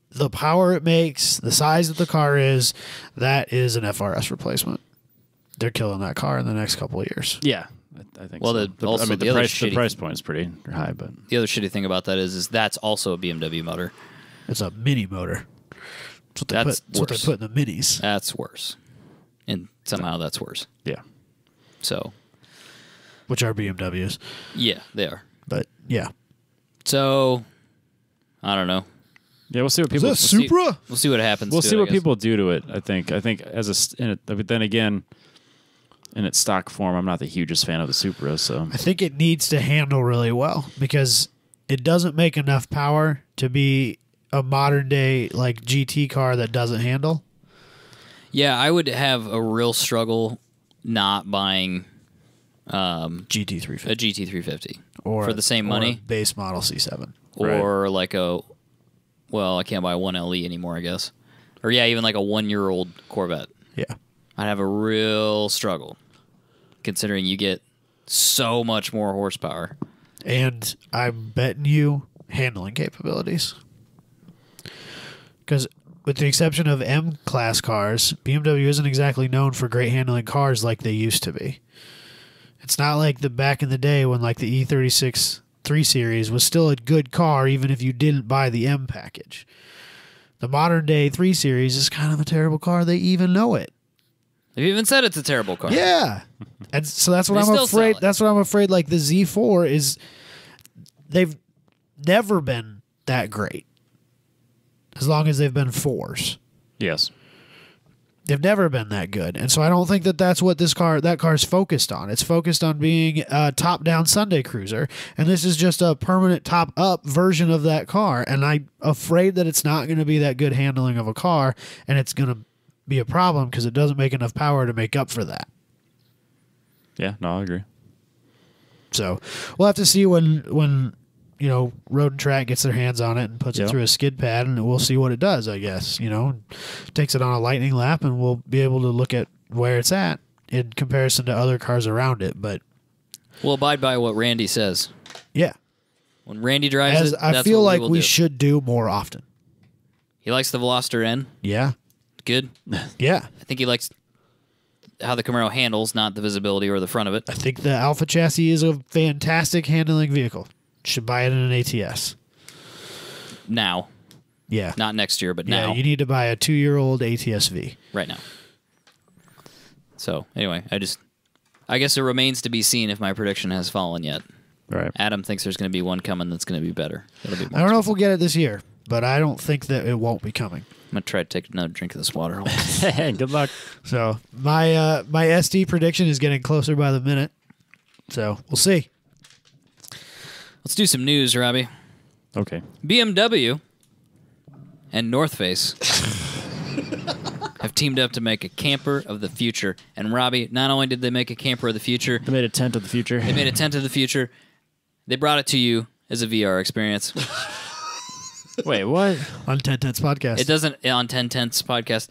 the power it makes, the size that the car is, that is an FRS replacement. They're killing that car in the next couple of years. Yeah, I think. Well, so. the price point is pretty high, but the other shitty thing about that is that's also a BMW motor. It's a mini motor. That's what they put in the minis. That's worse, and somehow that's worse. Yeah. So, which are BMWs. Yeah, they are. But yeah. So, I don't know. Yeah, we'll see what people. Is that Supra? We'll see what happens. We'll see what people do to it. I think but then again, in its stock form, I'm not the hugest fan of the Supra. So I think it needs to handle really well because it doesn't make enough power to be a modern day like GT car that doesn't handle. Yeah, I would have a real struggle not buying GT350 a GT350 or for the same money, base model C7, or like a. Well, I can't buy one LE anymore, I guess. Or yeah, even like a 1-year-old Corvette. Yeah, I'd have a real struggle, considering you get so much more horsepower. And I'm betting you handling capabilities. Because with the exception of M-class cars, BMW isn't exactly known for great handling cars like they used to be. It's not like the back in the day when like the E36 3 Series was still a good car even if you didn't buy the M package. The modern day 3 Series is kind of a terrible car. They even know it. They've even said it's a terrible car. Yeah. And so that's what They I'm still sell afraid. it. That's what I'm afraid like the Z4 is. They've never been that great. As long as they've been 4s. yes, They've never been that good. And so I don't think that that's what that car's focused on. It's focused on being a top-down Sunday cruiser. And this is just a permanent top-up version of that car. And I'm afraid that it's not going to be that good handling of a car. And it's going to be a problem because it doesn't make enough power to make up for that. yeah, no, I agree. So we'll have to see when Road and Track gets their hands on it and puts it through a skid pad, and we'll see what it does, I guess. Takes it on a lightning lap, and we'll be able to look at where it's at in comparison to other cars around it. But We'll abide by what Randy says. yeah, When Randy drives it, I that's feel what like we will we do. should do more often. He likes the Veloster N. Yeah, Good. yeah. I think he likes how the Camaro handles, not the visibility or the front of it. I think the Alpha chassis is a fantastic handling vehicle. Should buy it in an ATS. Now. Yeah, Not next year, but yeah. now. You need to buy a 2-year-old ATS-V. Right now. So, anyway, I guess it remains to be seen if my prediction has fallen yet. Right. Adam thinks there's going to be one coming that's going to be better. It'll be more I don't know if expensive. we'll get it this year, but I don't think that it won't be coming. I'm going to try to take another drink of this water. Good luck. So my my SD prediction is getting closer by the minute. So we'll see. Let's do some news, Robbie. Okay. BMW and North Face have teamed up to make a camper of the future. And Robbie, not only did they make a camper of the future, They made a tent of the future. they made a tent of the future. They brought it to you as a VR experience. Wait, what? On 1010's podcast. It doesn't on 1010's podcast.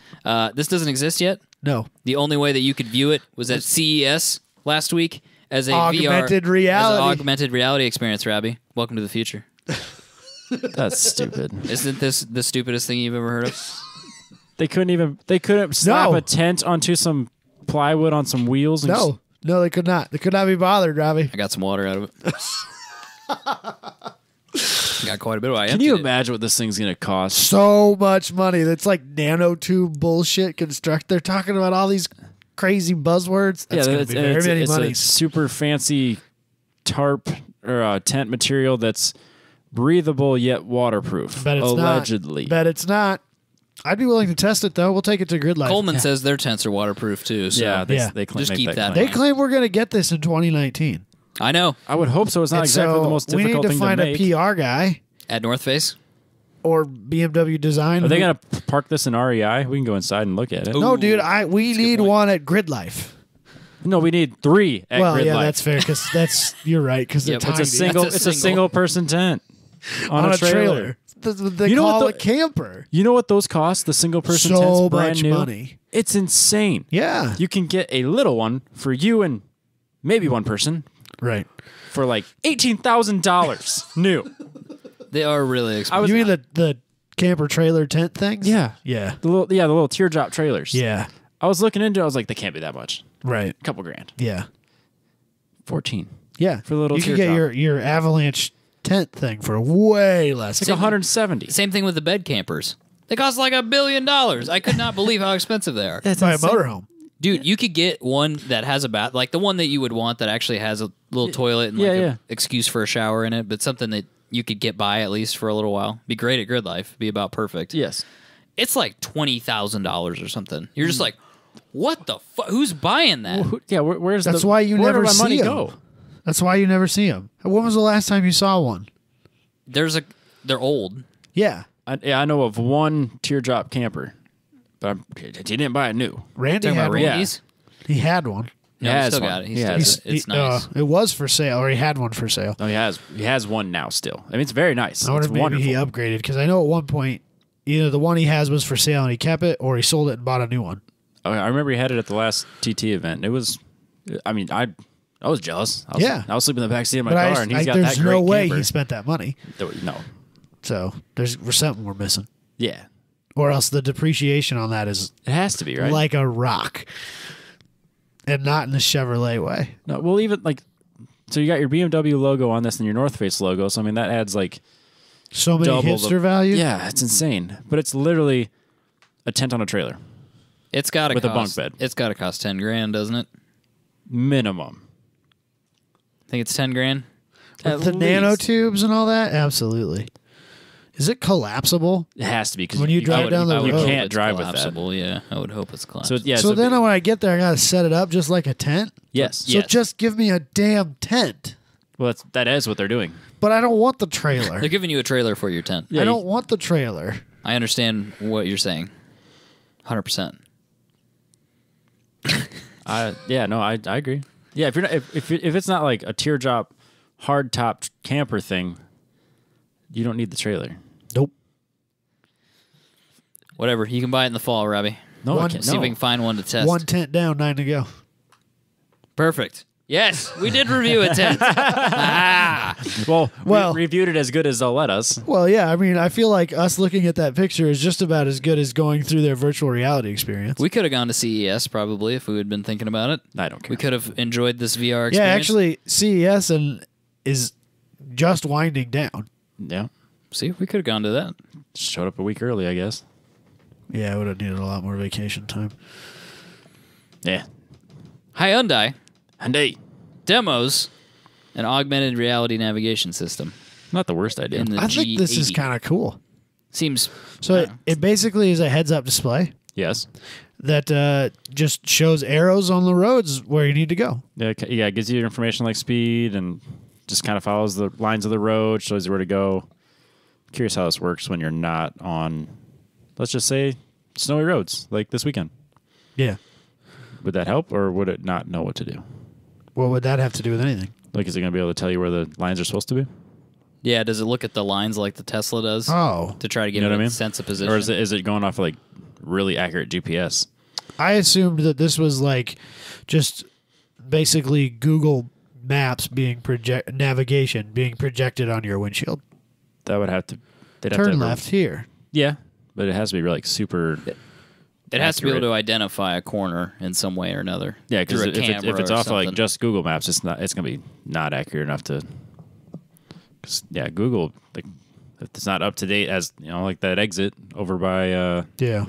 This doesn't exist yet. No. The only way that you could view it was at CES last week as a Augmented VR, reality. as an augmented reality experience. Robbie, welcome to the future. That's stupid. Isn't this the stupidest thing you've ever heard of? They couldn't slap No. a tent onto some plywood on some wheels. And No, they could not. They could not be bothered, Robbie. I got some water out of it. Got quite a bit. I Can you imagine what this thing's going to cost? So much money. That's like nanotube bullshit construct. They're talking about all these crazy buzzwords. That's going to be very many it's money. a super fancy tarp or tent material that's breathable yet waterproof. Bet it's allegedly. not. Bet it's not. I'd be willing to test it though. We'll take it to Grid Life. Coleman says their tents are waterproof too. So Yeah, Yeah. they claim, Just make keep that in claim. They claim we're going to get this in 2019. I know. I would hope so. It's not And exactly so the most we difficult need to thing find to make. a PR guy At North Face. or BMW Design. Are they who- going to park this in REI? We can go inside and look at it. No, Ooh, dude. We need point. one at Grid Life. No, we need 3 at Well, Grid yeah, Life. that's fair because you're right because they're Yep, tiny. It's a single. That's a It's a single. single person tent on, on a trailer. They You know call what a camper. You know what those cost? The single person So tents, brand much new. money. It's insane. Yeah. You can get a little one for you and maybe one person Right. for like $18,000 new. They are really expensive. You mean the camper trailer tent things? Yeah. Yeah. The little teardrop trailers. Yeah. I was looking into it. I was like, they can't be that much. Right. A couple grand. Yeah. 14. Yeah. For the little you can get teardrop. your avalanche tent thing for way less. It's like 170. Same thing with the bed campers. They cost like $1 billion. I could not believe how expensive they are. That's By a insane. motorhome. Dude, you could get one that has a bath, like the one that you would want that actually has a little toilet and like Yeah, a yeah. excuse for a shower in it, but something that you could get by at least for a little while. Be great at Grid Life. Be about perfect. Yes. It's like $20,000 or something. You're just like, what the fuck? Who's buying that? Yeah, where's That's the, why you where never did my money see 'em. go? That's why you never see them. When was the last time you saw one? They're old. Yeah. I know of one teardrop camper, but he didn't buy it new. Randy Talking had about one. Yeah. Randy's? He had one. No, He he has still one. got it. He He still has got it. It's nice. It was for sale, or he had one for sale. No, he has one now still. I mean, it's very nice. I wonder It's if maybe wonderful. he upgraded because I know at one point either the one he has was for sale and he kept it, or he sold it and bought a new one. I remember he had it at the last TT event. It was, I mean, I was jealous. I was sleeping in the backseat of my But car, and he's got there's that great no way camper. he spent that money. No. So there's something we're missing, Yeah. or else the depreciation on that is It has to be, right? like a rock, and not in the Chevrolet way. No, well, even like, so you got your BMW logo on this and your North Face logo. So, I mean, that adds like So many double hipster value. Yeah, it's insane. But it's literally a tent on a trailer. It's got to With a cost, bunk bed. It's got to cost 10 grand, doesn't it? Minimum. I think it's 10 grand. At With the least. nanotubes and all that. Absolutely. Is it collapsible? It has to be because When you drive down the I would road. hope You can't it's drive with that. collapsible, yeah, I would hope it's collapsible. So, yeah. So then when I get there, I gotta set it up just like a tent. yes. So just give me a damn tent. Well, that is what they're doing. But I don't want the trailer. They're giving you a trailer for your tent. Yeah, I don't want the trailer. I understand what you're saying. 100%. I agree. Yeah, if you're not, if it's not like a teardrop hard top camper thing, you don't need the trailer. Nope. Whatever. You can buy it in the fall, Robbie. No, One- I can't. See if we No. can find one to test. One tent down, 9 to go. Perfect. Yes, we did review a tent. Ah. Well, Well- we reviewed it as good as they'll let us. Well, yeah, I mean, I feel like us looking at that picture is just about as good as going through their virtual reality experience. We could have gone to CES probably if we had been thinking about it. I don't care. We could have enjoyed this VR experience. Yeah, actually, CES is just winding down. Yeah, See, we could have gone to that. showed up a week early, I guess. Yeah, I would have needed a lot more vacation time. Yeah. Hyundai Hyundai. demos an augmented reality navigation system Not the worst idea. in the I think this is G80. kind of cool. Seems So it basically is a heads-up display Yes. that just shows arrows on the roads where you need to go. Yeah, it gives you information like speed and just kind of follows the lines of the road, shows you where to go. Curious how this works when you're not on, let's just say, snowy roads like this weekend. Yeah. Would that help, or would it not know what to do? What would that have to do with anything? Like, is it going to be able to tell you where the lines are supposed to be? Yeah, does it look at the lines like the Tesla does Oh, to try to give You know it what I a mean? sense of position? Or is it going off like really accurate GPS? I assumed that this was like just basically Google Maps being navigation being projected on your windshield. That would have to. They'd have Turn to have left here. Yeah, but it has to be like super. It has to be able accurate. to identify a corner in some way or another. Yeah, because through a if camera it's or off of like something. just Google Maps, it's not. It's going to be not accurate enough to. 'Cause, yeah, Google. Like, if it's not up to date, as you know, like that exit over by Yeah.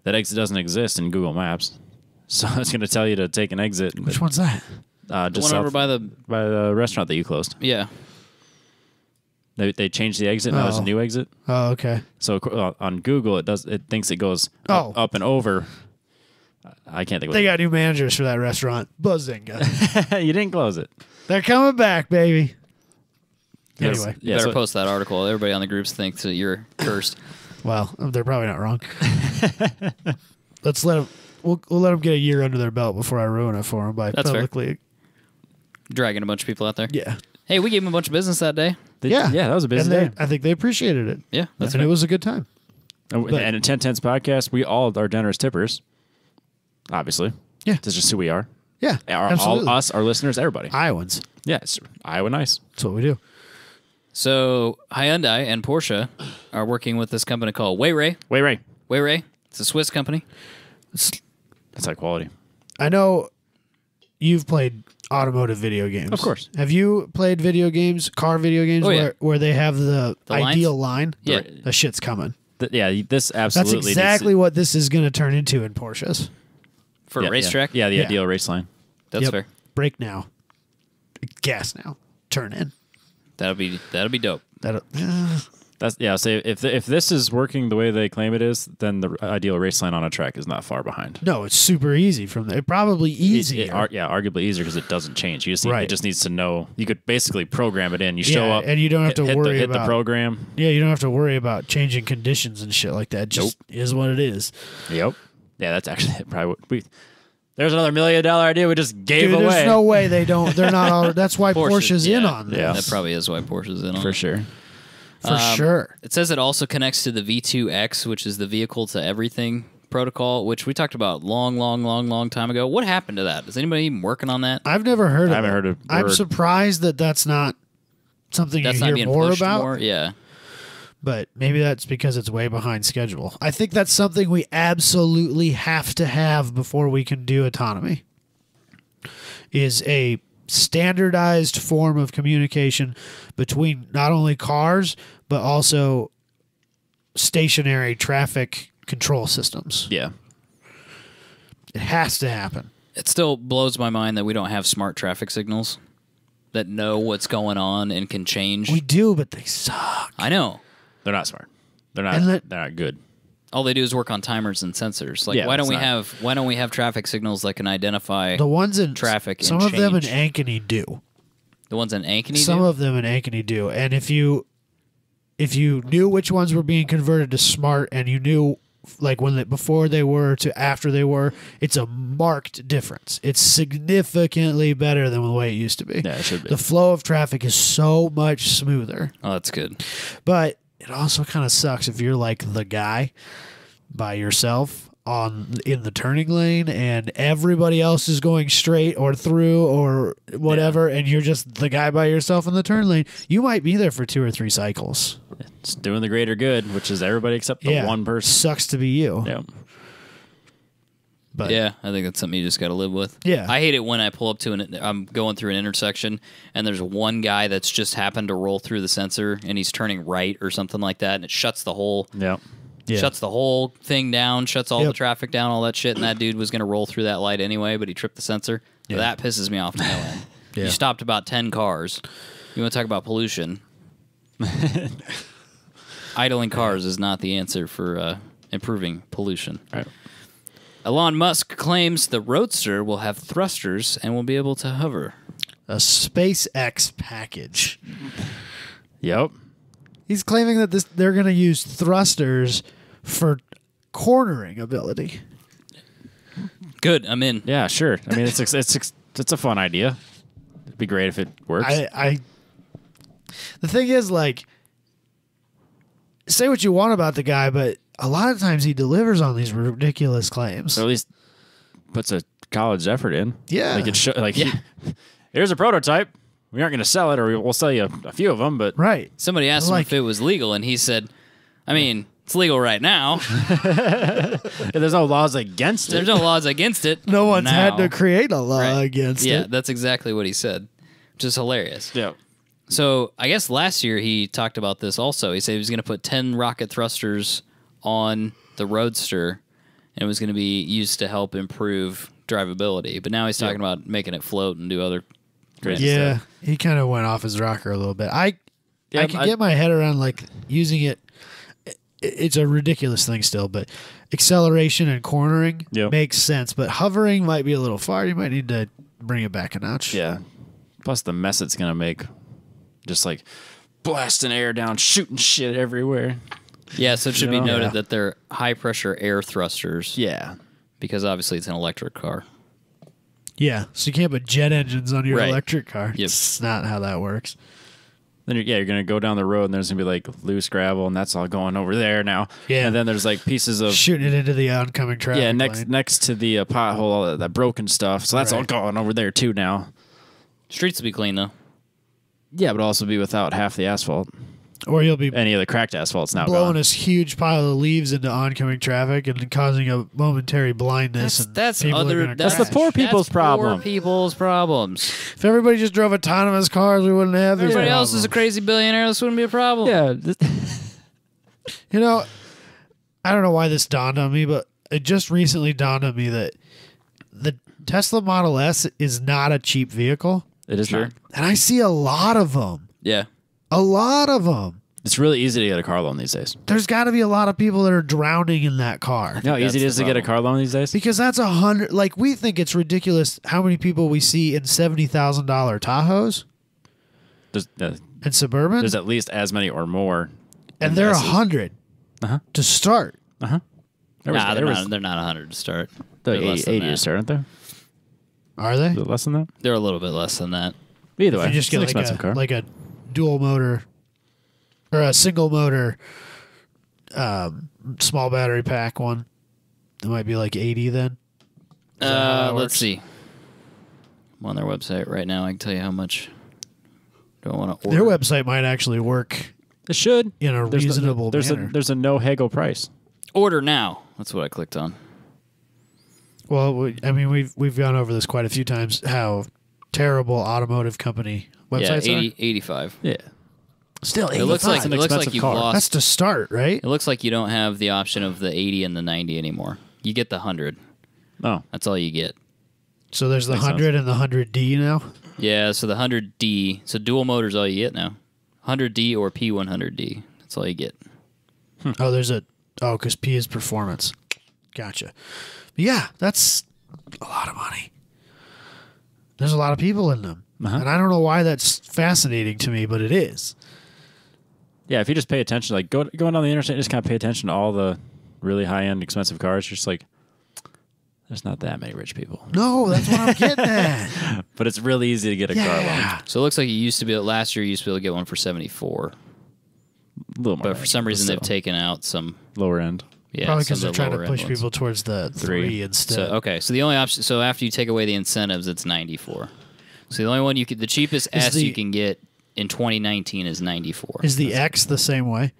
that exit doesn't exist in Google Maps, so it's going to tell you to take an exit. Which one's that? The Just one over south by the restaurant that you closed. Yeah. They changed the exit. Now there's a new exit. Oh, okay. So on Google, it thinks it goes up and over. I can't think of They it. got new managers for that restaurant. Buzzinga. You didn't close it. They're coming back, baby. Yes. Anyway, You better post that article. Everybody on the groups thinks that you're cursed. well, they're probably not wrong. Let's let them. We'll let them get a year under their belt before I ruin it for them by That's fair. publicly. Dragging a bunch of people out there. Yeah. Hey, we gave them a bunch of business that day. Yeah. Yeah, that was a busy And day. I think they appreciated it. Yeah, that's and fair. it was a good time. And at 1010's podcast, we all are generous tippers. Obviously. Yeah. That's just who we are. Yeah. All absolutely. us, our listeners, everybody. Iowans. Yeah, it's Iowa nice. That's what we do. So Hyundai and Porsche are working with this company called Wayray. Wayray. It's a Swiss company. That's high quality. I know you've played automotive video games. Of course. Have you played video games, car video games, Oh, yeah. where they have the ideal line? Yeah. The shit's coming. This That's absolutely exactly what this is going to turn into in Porsches. For a racetrack? Yeah, the Yeah. ideal race line. That's Yep. fair. Brake now. Gas now. Turn in. That'll be dope. That'll, So if this is working the way they claim it is, then the ideal race line on a track is not far behind. no, it's super easy from there. Probably easier. Arguably easier because it doesn't change. It Right. just needs to know. You could basically program it in. You show Yeah, up, and you don't have to worry hit the about- program. Yeah, you don't have to worry about changing conditions and shit like that. It just is what it is. Yep. Yeah, that's actually probably what there's another $1 million idea we just gave Dude, away. there's no way they don't. They're not all. That's why Porsche's in yeah. on this. Yeah. That probably is why Porsche's in on for it. sure. For sure. It says it also connects to the V2X, which is the vehicle to everything protocol, which we talked about long time ago. What happened to that? Is anybody even working on that? I've never heard of I haven't it. heard of I'm word. surprised that that's not something That's you not hear being more pushed about. more. Yeah. But maybe that's because it's way behind schedule. I think that's something we absolutely have to have before we can do autonomy. Is a standardized form of communication between not only cars but also stationary traffic control systems. Yeah. It has to happen. It still blows my mind that we don't have smart traffic signals that know what's going on and can change. We do, but they suck. I know. They're not smart. They're And not. They're not good. All they do is work on timers and sensors. Like, Yeah, why don't it's we have traffic signals that can identify The ones in traffic and some of them in change? Ankeny do. The ones in Ankeny? Some do? of them in Ankeny do. And if you knew which ones were being converted to smart and you knew like before they were to after they were, it's a marked difference. It's significantly better than the way it used to be. Yeah, it should be. The flow of traffic is so much smoother. Oh, that's good. But it also kind of sucks if you're like the guy by yourself in the turning lane and everybody else is going straight or through or whatever, and you're just the guy by yourself in the turn lane. You might be there for 2 or 3 cycles. It's doing the greater good, which is everybody except the one person. Sucks to be you. Yeah. But Yeah, I think that's something you just got to live with. Yeah. I hate it when I pull up to I'm going through an intersection and there's one guy that's just happened to roll through the sensor and he's turning right or something like that and it shuts the whole Yeah. Yeah. shuts the whole thing down, shuts all Yep. the traffic down, all that shit, and that dude was going to roll through that light anyway, but he tripped the sensor. So Yeah. that pisses me off to no end. Yeah. You stopped about 10 cars. You want to talk about pollution? Idling cars is not the answer for improving pollution. Right. Elon Musk claims the Roadster will have thrusters and will be able to hover. a SpaceX package. Yep. He's claiming that they're going to use thrusters for cornering ability. Good, I'm in. Yeah, sure. I mean, it's a fun idea. It'd be great if it works. The thing is, like, say what you want about the guy, but a lot of times he delivers on these ridiculous claims. or at least puts a college effort in. Yeah. Like here's a prototype. We aren't going to sell it, or we'll sell you a few of them, but Right. Somebody asked him Like- if it was legal, and he said, I mean, it's legal right now. there's no laws against There's it. no laws against it. No one's had now. to create a law Right. against Yeah, it. that's exactly what he said, which is hilarious. Yeah. So I guess last year he talked about this also. He said he was going to put 10 rocket thrusters on the Roadster, and it was going to be used to help improve drivability. But now he's talking about making it float and do other crazy stuff. He kind of went off his rocker a little bit. I can get my head around like using it. It's a ridiculous thing still, but acceleration and cornering makes sense. But hovering might be a little far. You might need to bring it back a notch. Yeah. Plus the mess it's going to make. Just like blasting air down, shooting shit everywhere. Yeah, so it should be noted that they're high-pressure air thrusters. Yeah. Because obviously it's an electric car. Yeah, so you can't put jet engines on your electric car. Yep. It's not how that works. Then you're going to go down the road and there's going to be like loose gravel and that's all going over there now. Yeah. And then there's like pieces of... Shooting it into the oncoming traffic lane. next to the pothole, all that broken stuff. So that's all going over there too now. Streets will be clean, though. Yeah, but also be without half the asphalt. Or you'll be Any of the cracked asphalt's now blowing gone. this huge pile of leaves into oncoming traffic and causing a momentary blindness. That's people are other. gonna That's crash. the poor people's problem. Poor people's problems. If everybody just drove autonomous cars, we wouldn't have these Everybody else problems. is a crazy billionaire. This wouldn't be a problem. Yeah. You know, I don't know why this dawned on me, but it just recently dawned on me that the Tesla Model S is not a cheap vehicle. It is not. And I see a lot of them. Yeah. A lot of them. It's really easy to get a car loan these days. There's got to be a lot of people that are drowning in that car. You know how easy it that's is the to get a problem. car loan these days? Because that's 100. Like, we think it's ridiculous how many people we see in $70,000 Tahoes There's, and Suburban. there's at least as many or more. And in they're S's. 100 to start. Uh-huh. They're not 100 to start. They're They're less 80, than 80 to that. start, aren't they? Are they? Is it less than that? They're a little bit less than that. Either If way, you just it's an get expensive car. like a dual motor or a single motor small battery pack one, it might be like 80 then. Is that how that Let's works? see. I'm on their website right now. I can tell you how much. Do I want to Their order? website might actually work It should. in a reasonable manner. There's a no haggle price. Order now. That's what I clicked on. Well, we've gone over this quite a few times. How terrible automotive company Yeah, websites 80, are. 85. Yeah. Still, It looks like an it looks like expensive you've car. lost. that's to start, right? It looks like you don't have the option of the 80 and the 90 anymore. You get the 100. Oh. That's all you get. So there's the Makes sense. 100 and the 100D now. Yeah, so the 100D. So dual motor's all you get now. 100D or P100D. That's all you get. Oh, because P is performance. Gotcha. But yeah, that's a lot of money. There's a lot of people in them. Uh-huh. And I don't know why that's fascinating to me, but it is. Yeah, if you just pay attention, like going on the interstate, just kind of pay attention to all the really high-end expensive cars, you're just like, there's not that many rich people. No, that's what I'm getting at. But it's really easy to get a car loan. Yeah. So it looks like you used to be last year. You used to be able to get one for 74, A little more. but for some reason they've still. taken out some. Lower end. Yeah, Probably some because they're of the trying to lower end push ones. people towards the 3 instead. So okay, so the only option. So after you take away the incentives, it's 94. So the only one the cheapest Is S you can get in 2019 is 94. Is the X the same way?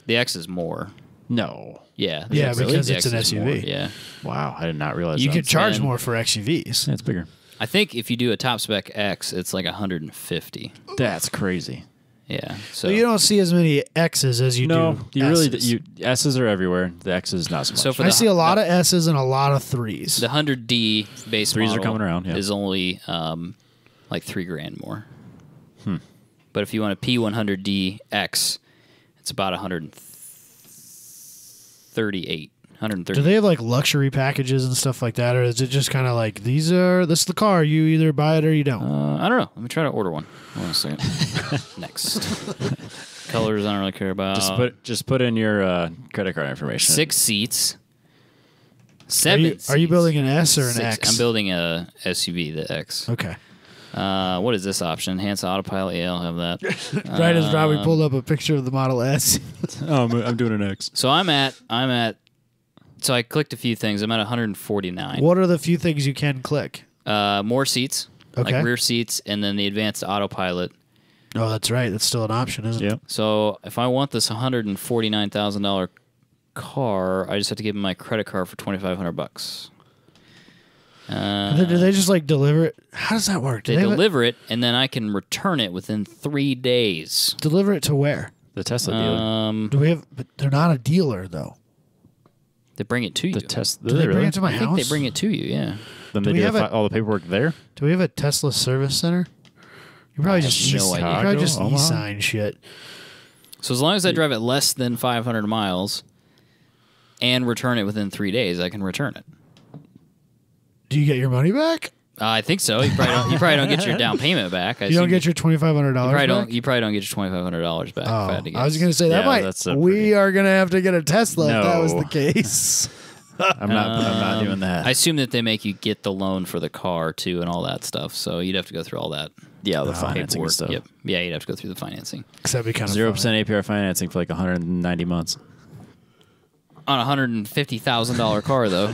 The X is more. No. Yeah. Yeah, the because the it's X an is SUV. more, Yeah. Wow, I did not realize You that. can charge And- more for XUVs. Yeah, it's bigger. I think if you do a top spec X, it's like 150. That's crazy. Yeah. So you don't see as many X's as you No, do you really S's. S's are everywhere. The X's not so much. So for I the- see a lot of S's and a lot of 3s. The 100D base Threes are model coming around, yeah. is only like $3,000 more. But if you want a P100D X, it's about 138. 130. Do they have like luxury packages and stuff like that, or is it just kind of like this is the car? You either buy it or you don't. I don't know. Let me try to order one. Hold on a second. Next. Colors I don't really care about. just put in your credit card information. 6 seats. Are 7 you, are you seats. building an S or an 6. X? I'm building a SUV, the X. Okay. What is this option? Enhanced autopilot. Yeah, I'll have that. Right as Robbie pulled up a picture of the Model S. Oh, I'm doing an X. So I'm at. So I clicked a few things. I'm at 149. What are the few things you can click? More seats, Okay. like rear seats, and then the advanced autopilot. Oh, that's right. That's still an option, isn't it? Yep. So if I want this $149,000 car, I just have to give him my credit card for $2,500. Do they just like deliver it? How does that work? Do They have deliver it, and then I can return it within 3 days. deliver it to where? The Tesla dealer. Do we have? But they're not a dealer though. They bring it to you. The Tesla. Do they bring it to my I house? think they bring it to you, yeah. Then Do they we do have all the paperwork there. Do we have a Tesla service center? You probably just no idea. you probably just Omaha? e-sign shit. So as long as I drive it less than 500 miles and return it within 3 days, I can return it. Do you get your money back? I think so. You probably don't get your down payment back. You don't get your $2,500 back? You probably don't get your $2,500 back. If I had to Oh, guess. I was going to say that Yeah, that's might. a We pretty- are going to have to get a Tesla if that was No. the case. I'm not doing that. I assume that they make you get the loan for the car too and all that stuff. So you'd have to go through all that yeah, the financing paperwork. and stuff. Yep. Yeah, you'd have to go through the financing. Because that'd be kind of 0% APR financing for like 190 months. On a $150,000 car, though.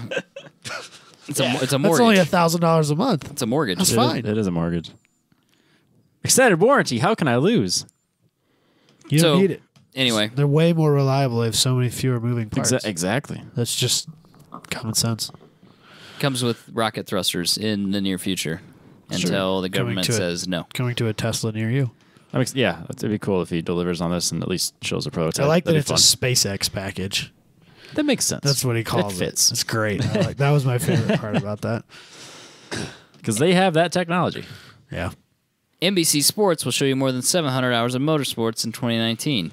It's a That's mortgage. only $1,000 a month. It's a mortgage. That's fine. It is a mortgage. Extended warranty. How can I lose? You don't So, need it. Anyway, They're way more reliable. They have so many fewer moving parts. Exactly. That's just common sense. comes with rocket thrusters in the near future until the Coming government to it. says no. Coming to a Tesla near you. Yeah, it'd be cool if he delivers on this and at least shows a prototype. I like that That'd it's be a SpaceX package. fun. That makes sense. That's what he calls it. it. Fits It's great. That was my favorite part about that. because they have that technology. Yeah. NBC Sports will show you more than 700 hours of motorsports in 2019.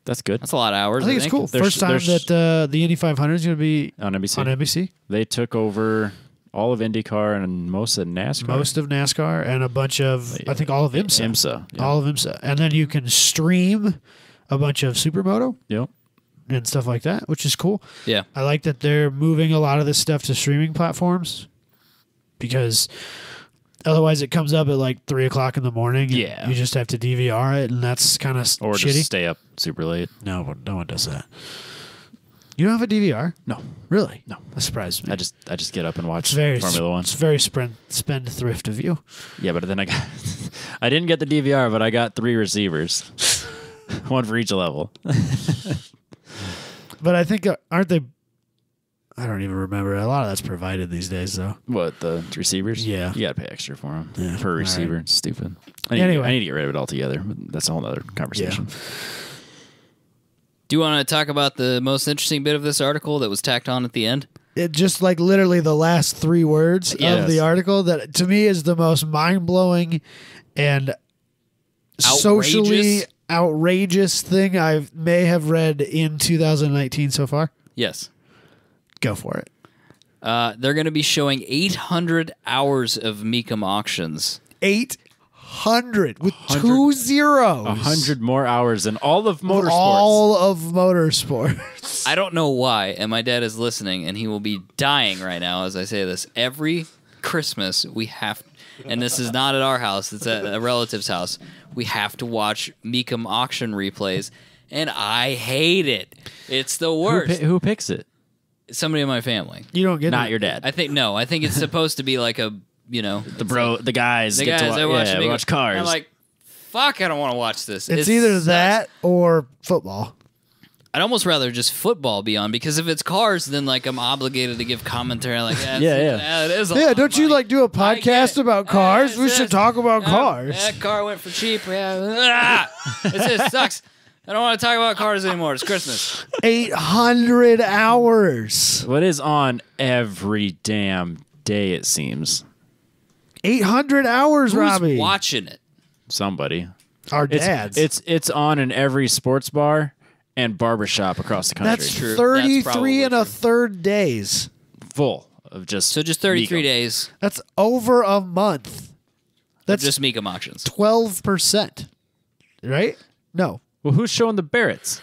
That's good. That's a lot of hours. I think it's cool. There's- First time there's- that the Indy 500 is going to be On NBC. on NBC. They took over all of IndyCar and most of NASCAR. Most of NASCAR and a bunch of, I think all of IMSA. IMSA. Yeah. All of IMSA. And then you can stream a bunch of Supermoto Yep. and stuff like that, which is cool. Yeah. I like that they're moving a lot of this stuff to streaming platforms because otherwise it comes up at like 3 o'clock in the morning. And Yeah. You just have to DVR it, and that's kind of Or shitty. just stay up super late. No one does that. You don't have a DVR? No. Really? No. That surprised me. I just get up and watch It's very Formula One. It's very spendthrift of you. Yeah, but then I got I didn't get the DVR, but I got 3 receivers. One for each level. But I think aren't they? I don't even remember. A lot of that's provided these days, though. What, the receivers? Yeah. You got to pay extra for them. Yeah, Per all receiver. right. It's stupid. Anyway. I need to get rid of it altogether. But that's a whole other conversation. Do you want to talk about the most interesting bit of this article that was tacked on at the end? It just like literally the last 3 words of Yes. the article that to me is the most mind blowing and socially outrageous thing I may have read in 2019 so far. Yes. Go for it. They're going to be showing 800 hours of Mecum auctions. 800 with 2 zeros. 100 more hours than all of motorsports. All of motorsports. I don't know why, and my dad is listening, and he will be dying right now as I say this. Every Christmas, we have, and this is not at our house, it's at a relative's house, we have to watch Mecum auction replays, and I hate it. It's the worst. Who picks it? Somebody in my family. You don't get Not it. your dad. I think it's supposed to be like a, The guys the get guys to that watch, we watch cars. I'm like, fuck, I don't want to watch this. It's It either sucks. that or football. I'd almost rather just football be on, because if it's cars, then like I'm obligated to give commentary. Like, Yeah. It is. A Yeah, lot of don't you money. like do a I get podcast it. about cars? We it's should just- talk about cars. That car went for cheap. Yeah. It just sucks. I don't want to talk about cars anymore. It's Christmas. 800 hours. What is on every damn day, it seems. 800 hours, Who's Robbie. watching it? Somebody. Our It's, dads. it's on in every sports bar and barbershop across the country. That's True. 33 That's probably and a true. third days. full of just So just 33 Mecum. days That's over a month. of That's just Mecum auctions. 12%. Right? No. Well, who's showing the Barretts?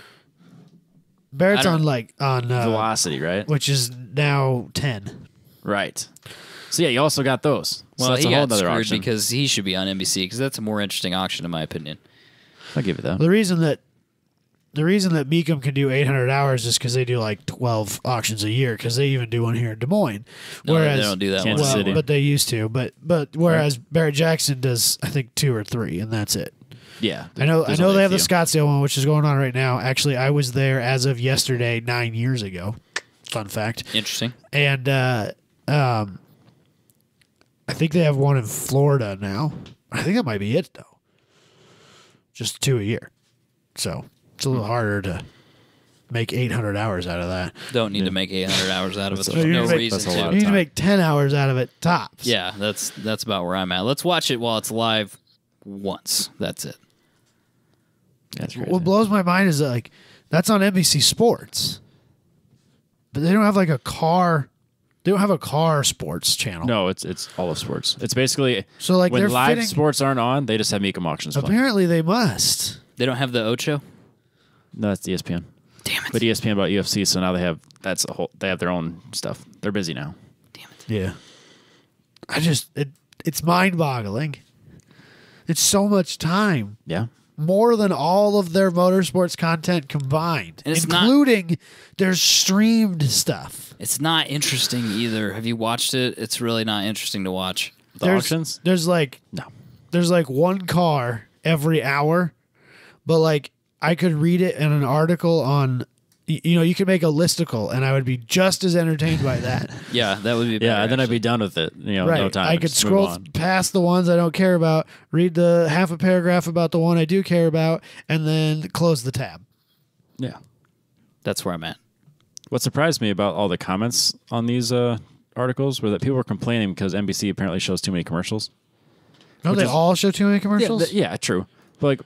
Barrett's I don't- on Velocity, right? which is now 10. Right. So yeah, you also got those. So Well, that's he a whole got other screwed auction. because he should be on NBC, because that's a more interesting auction in my opinion. I'll give it that. The reason that Mecum can do 800 hours is because they do like 12 auctions a year, because they even do one here in Des Moines. No, Whereas they don't do that Kansas one. well, City. but they used to. But whereas Barrett Jackson does, I think 2 or 3, and that's it. Yeah. I know there's they only a have the few. Scottsdale one, which is going on right now. Actually, I was there as of yesterday, 9 years ago. Fun fact. Interesting. And I think they have one in Florida now. I think that might be it, though. Just 2 a year. So it's a little harder to make 800 hours out of that. Don't need to make 800 hours out of it. So There's you no need to make- reason that's a lot to. You need to make 10 hours out of it tops. Yeah, that's about where I'm at. Let's watch it while it's live once. That's it. That's crazy. What blows my mind is that, like, that's on NBC Sports, but they don't have like a car. They don't have a car sports channel. No, it's all of sports. It's basically So like when they're live fitting, sports aren't on, they just have Mecum auctions playing. apparently they must. They don't have the Ocho? No, that's ESPN. Damn it. But ESPN bought UFC, so now they have they have their own stuff. They're busy now. Damn it. Yeah. It's mind-boggling. It's so much time. Yeah. More than all of their motorsports content combined, And it's not- including their streamed stuff. It's not interesting either. Have you watched it? It's really not interesting to watch. The auctions? There's like No. one car every hour, but like I could read it in an article on, you could make a listicle, and I would be just as entertained by that. Yeah, that would be Yeah, better, then I'd actually. be done with it. No Right. time. I could Just move scroll on. past the ones I don't care about, read the half a paragraph about the one I do care about, and then close the tab. Yeah. That's where I'm at. What surprised me about all the comments on these articles were that people were complaining because NBC apparently shows too many commercials. No, Which they is- all show too many commercials? Yeah, true. But like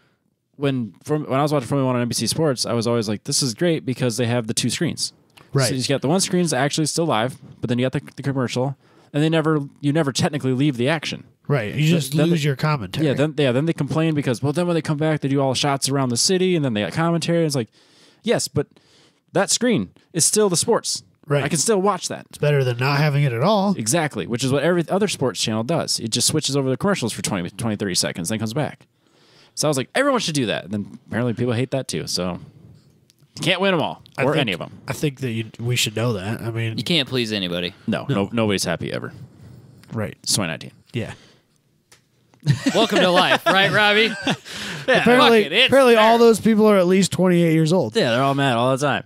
when I was watching Formula One on NBC Sports, I was always like, "This is great because they have the two screens." Right. So you got the one screen that's actually still live, but then you got the commercial, and you never technically leave the action. Right. You just then lose they- your commentary. Yeah. Then they complain because then when they come back, they do all shots around the city, and then they got commentary. And it's like, yes, but that screen is still the sports. Right. I can still watch that. It's better than not having it at all. Exactly, which is what every other sports channel does. It just switches over the commercials for 20, 30 seconds, then comes back. So I was like, everyone should do that. And then apparently people hate that too. So you can't win them all, or any of them. I think that we should know that. I mean, You can't please anybody. No, nobody's happy ever. right. It's 2019. Yeah. Welcome to life, right, Robbie? Apparently, fuck it, it's apparently fair. all those people are at least 28 years old. Yeah, they're all mad all the time.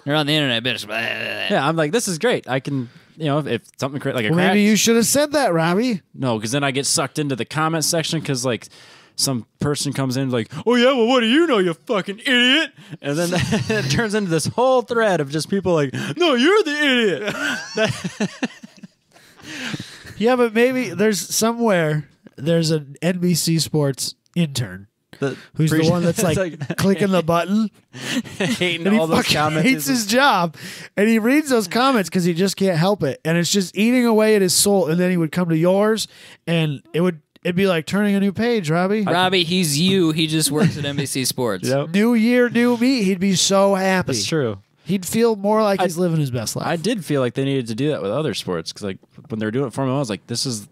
You're on the internet, bitch. Yeah, I'm like, this is great. I can, if something like a Well, crash. maybe you should have said that, Robbie. No, because then I get sucked into the comment section because like some person comes in like, oh yeah, well what do you know, you fucking idiot? And then it turns into this whole thread of just people like, no, you're the idiot. Yeah, but maybe there's an NBC Sports intern who's the one that's like clicking the button, hating and he all those fucking comments. hates his job, and he reads those comments because he just can't help it, and it's just eating away at his soul. And then he would come to yours, and it'd be like turning a new page, Robbie. Robbie, he's you. He just works at NBC Sports. Yep. New year, new me. He'd be so happy. That's true. He'd feel more like he's living his best life. I did feel like they needed to do that with other sports because like when they were doing it Formula One, I was like, this is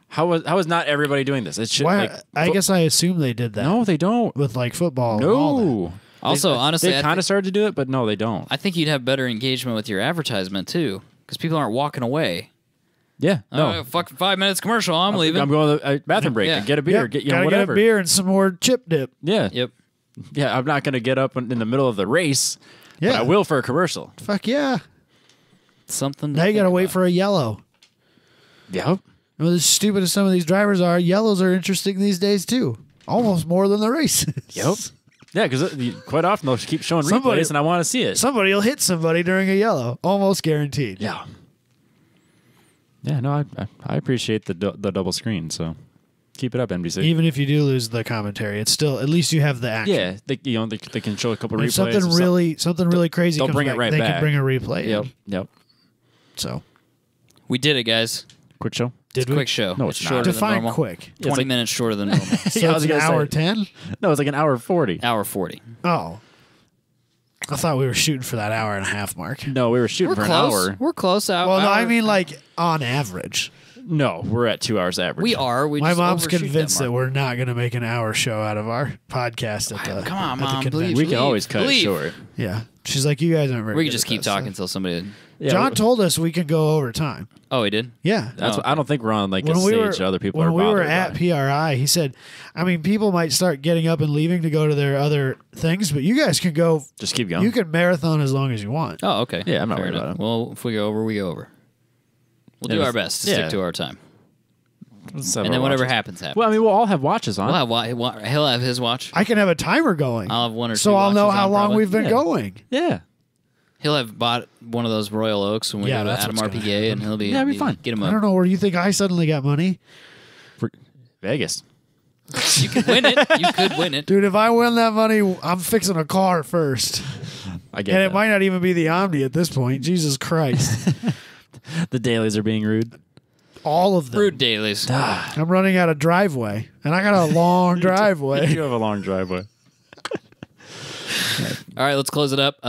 how is not everybody doing this? It should. Why? Like, I guess I assume they did that. no, they don't. With like football. And all that. No. Also, honestly, they I kind of started to do it, but no, they don't. I think you'd have better engagement with your advertisement too, because people aren't walking away. Yeah, no. Oh, fucking 5 minutes commercial. I'm leaving. I'm going to the bathroom break Yeah. and get a beer, Yep, get gotta whatever. get a beer and some more chip dip. Yeah, Yep. yeah. I'm not going to get up in the middle of the race. Yeah. but I will for a commercial. Fuck yeah. Something. Now you got to wait for a yellow. Yep. Well, as stupid as some of these drivers are, yellows are interesting these days too. Almost more than the races. Yep. Yeah, because quite often they'll keep showing Somebody- replays, and I want to see it. Somebody will hit somebody during a yellow. Almost guaranteed. Yeah. Yeah. No, I appreciate the double screen. So keep it up, NBC. Even if you do lose the commentary, it's still at least you have the action. Yeah, they can show a couple If replays. something really crazy they'll comes bring it back, right they back. can bring a replay. Yep. in. Yep. So We did it, guys. Quick show. did we? Quick show. No, it's not. shorter than Define normal. quick. 20 minutes shorter than normal. So Yeah, I it's was an gonna hour say. 10? No, it's like an hour 40. Hour 40. Oh. I thought we were shooting for that hour and a half mark. No, we were shooting We're for close. an hour. We're close. Well, no, I mean like on average. No, we're at 2 hours average. we are. We My just mom's overshoot convinced that mark. we're not going to make an hour show out of our podcast at the Come on, at the Mom, convention. We can Leave, always cut leave. it short. Yeah. She's like, you guys aren't very We good could just at keep this, talking so. until somebody. Yeah, John told us we could go over time. Oh, he did. Yeah. That's Oh, what, I don't think we're on like a When we stage were other people when are we were bothered at by. PRI, he said, I mean, people might start getting up and leaving to go to their other things, but you guys can go. Just keep going. You can marathon as long as you want. Oh, okay. Yeah, I'm not Fair worried enough. about it. Well, if we go over, we go over. We'll do our best to stick to our time. And then whatever happens, happens. Well, I mean, we'll all have watches on. He'll have his watch. I can have a timer going. I'll have one or two. So I'll know how long probably. we've been going. Yeah. He'll have bought one of those Royal Oaks when we go to that's Adam what's gonna RPGA, and he'll be fine. Get him I up. don't know where you think I suddenly got money. For Vegas. You could win it. You could win it. Dude, if I win that money, I'm fixing a car first. I get And that. it might not even be the Omni at this point. Jesus Christ. The dailies are being rude. All of them. Rude dailies. I'm running out of driveway. And I got a long driveway. You have a long driveway. All right, let's close it up.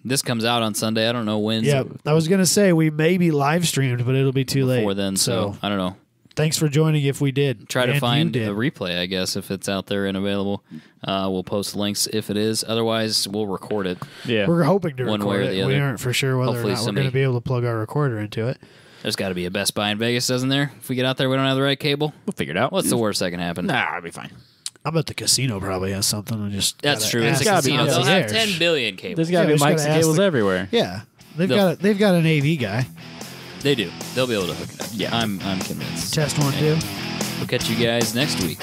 This comes out on Sunday. I don't know when. Yeah, I was going to say we may be live streamed, but it'll be too late. Before then, so I don't know. Thanks for joining if we did. Try to And find you a did. replay, I guess, if it's out there and available. We'll post links if it is. Otherwise, we'll record it. Yeah. We're hoping to One record way or it. the We other. aren't for sure whether Hopefully or not we're somebody- going to be able to plug our recorder into it. There's got to be a Best Buy in Vegas, doesn't there? If we get out there, we don't have the right cable. We'll figure it out. What's the worst that can happen? Nah, it'll be fine. I bet the casino probably has something. And just That's gotta true. It's ask a gotta be casino. the They'll have concierge. 10 billion cables. There's got to Yeah, be we just mics gotta and ask cables the- everywhere. Yeah, They'll- they've got an AV guy. They do. They'll be able to hook it up. Yeah. I'm convinced. Test 1, 2. We'll catch you guys next week.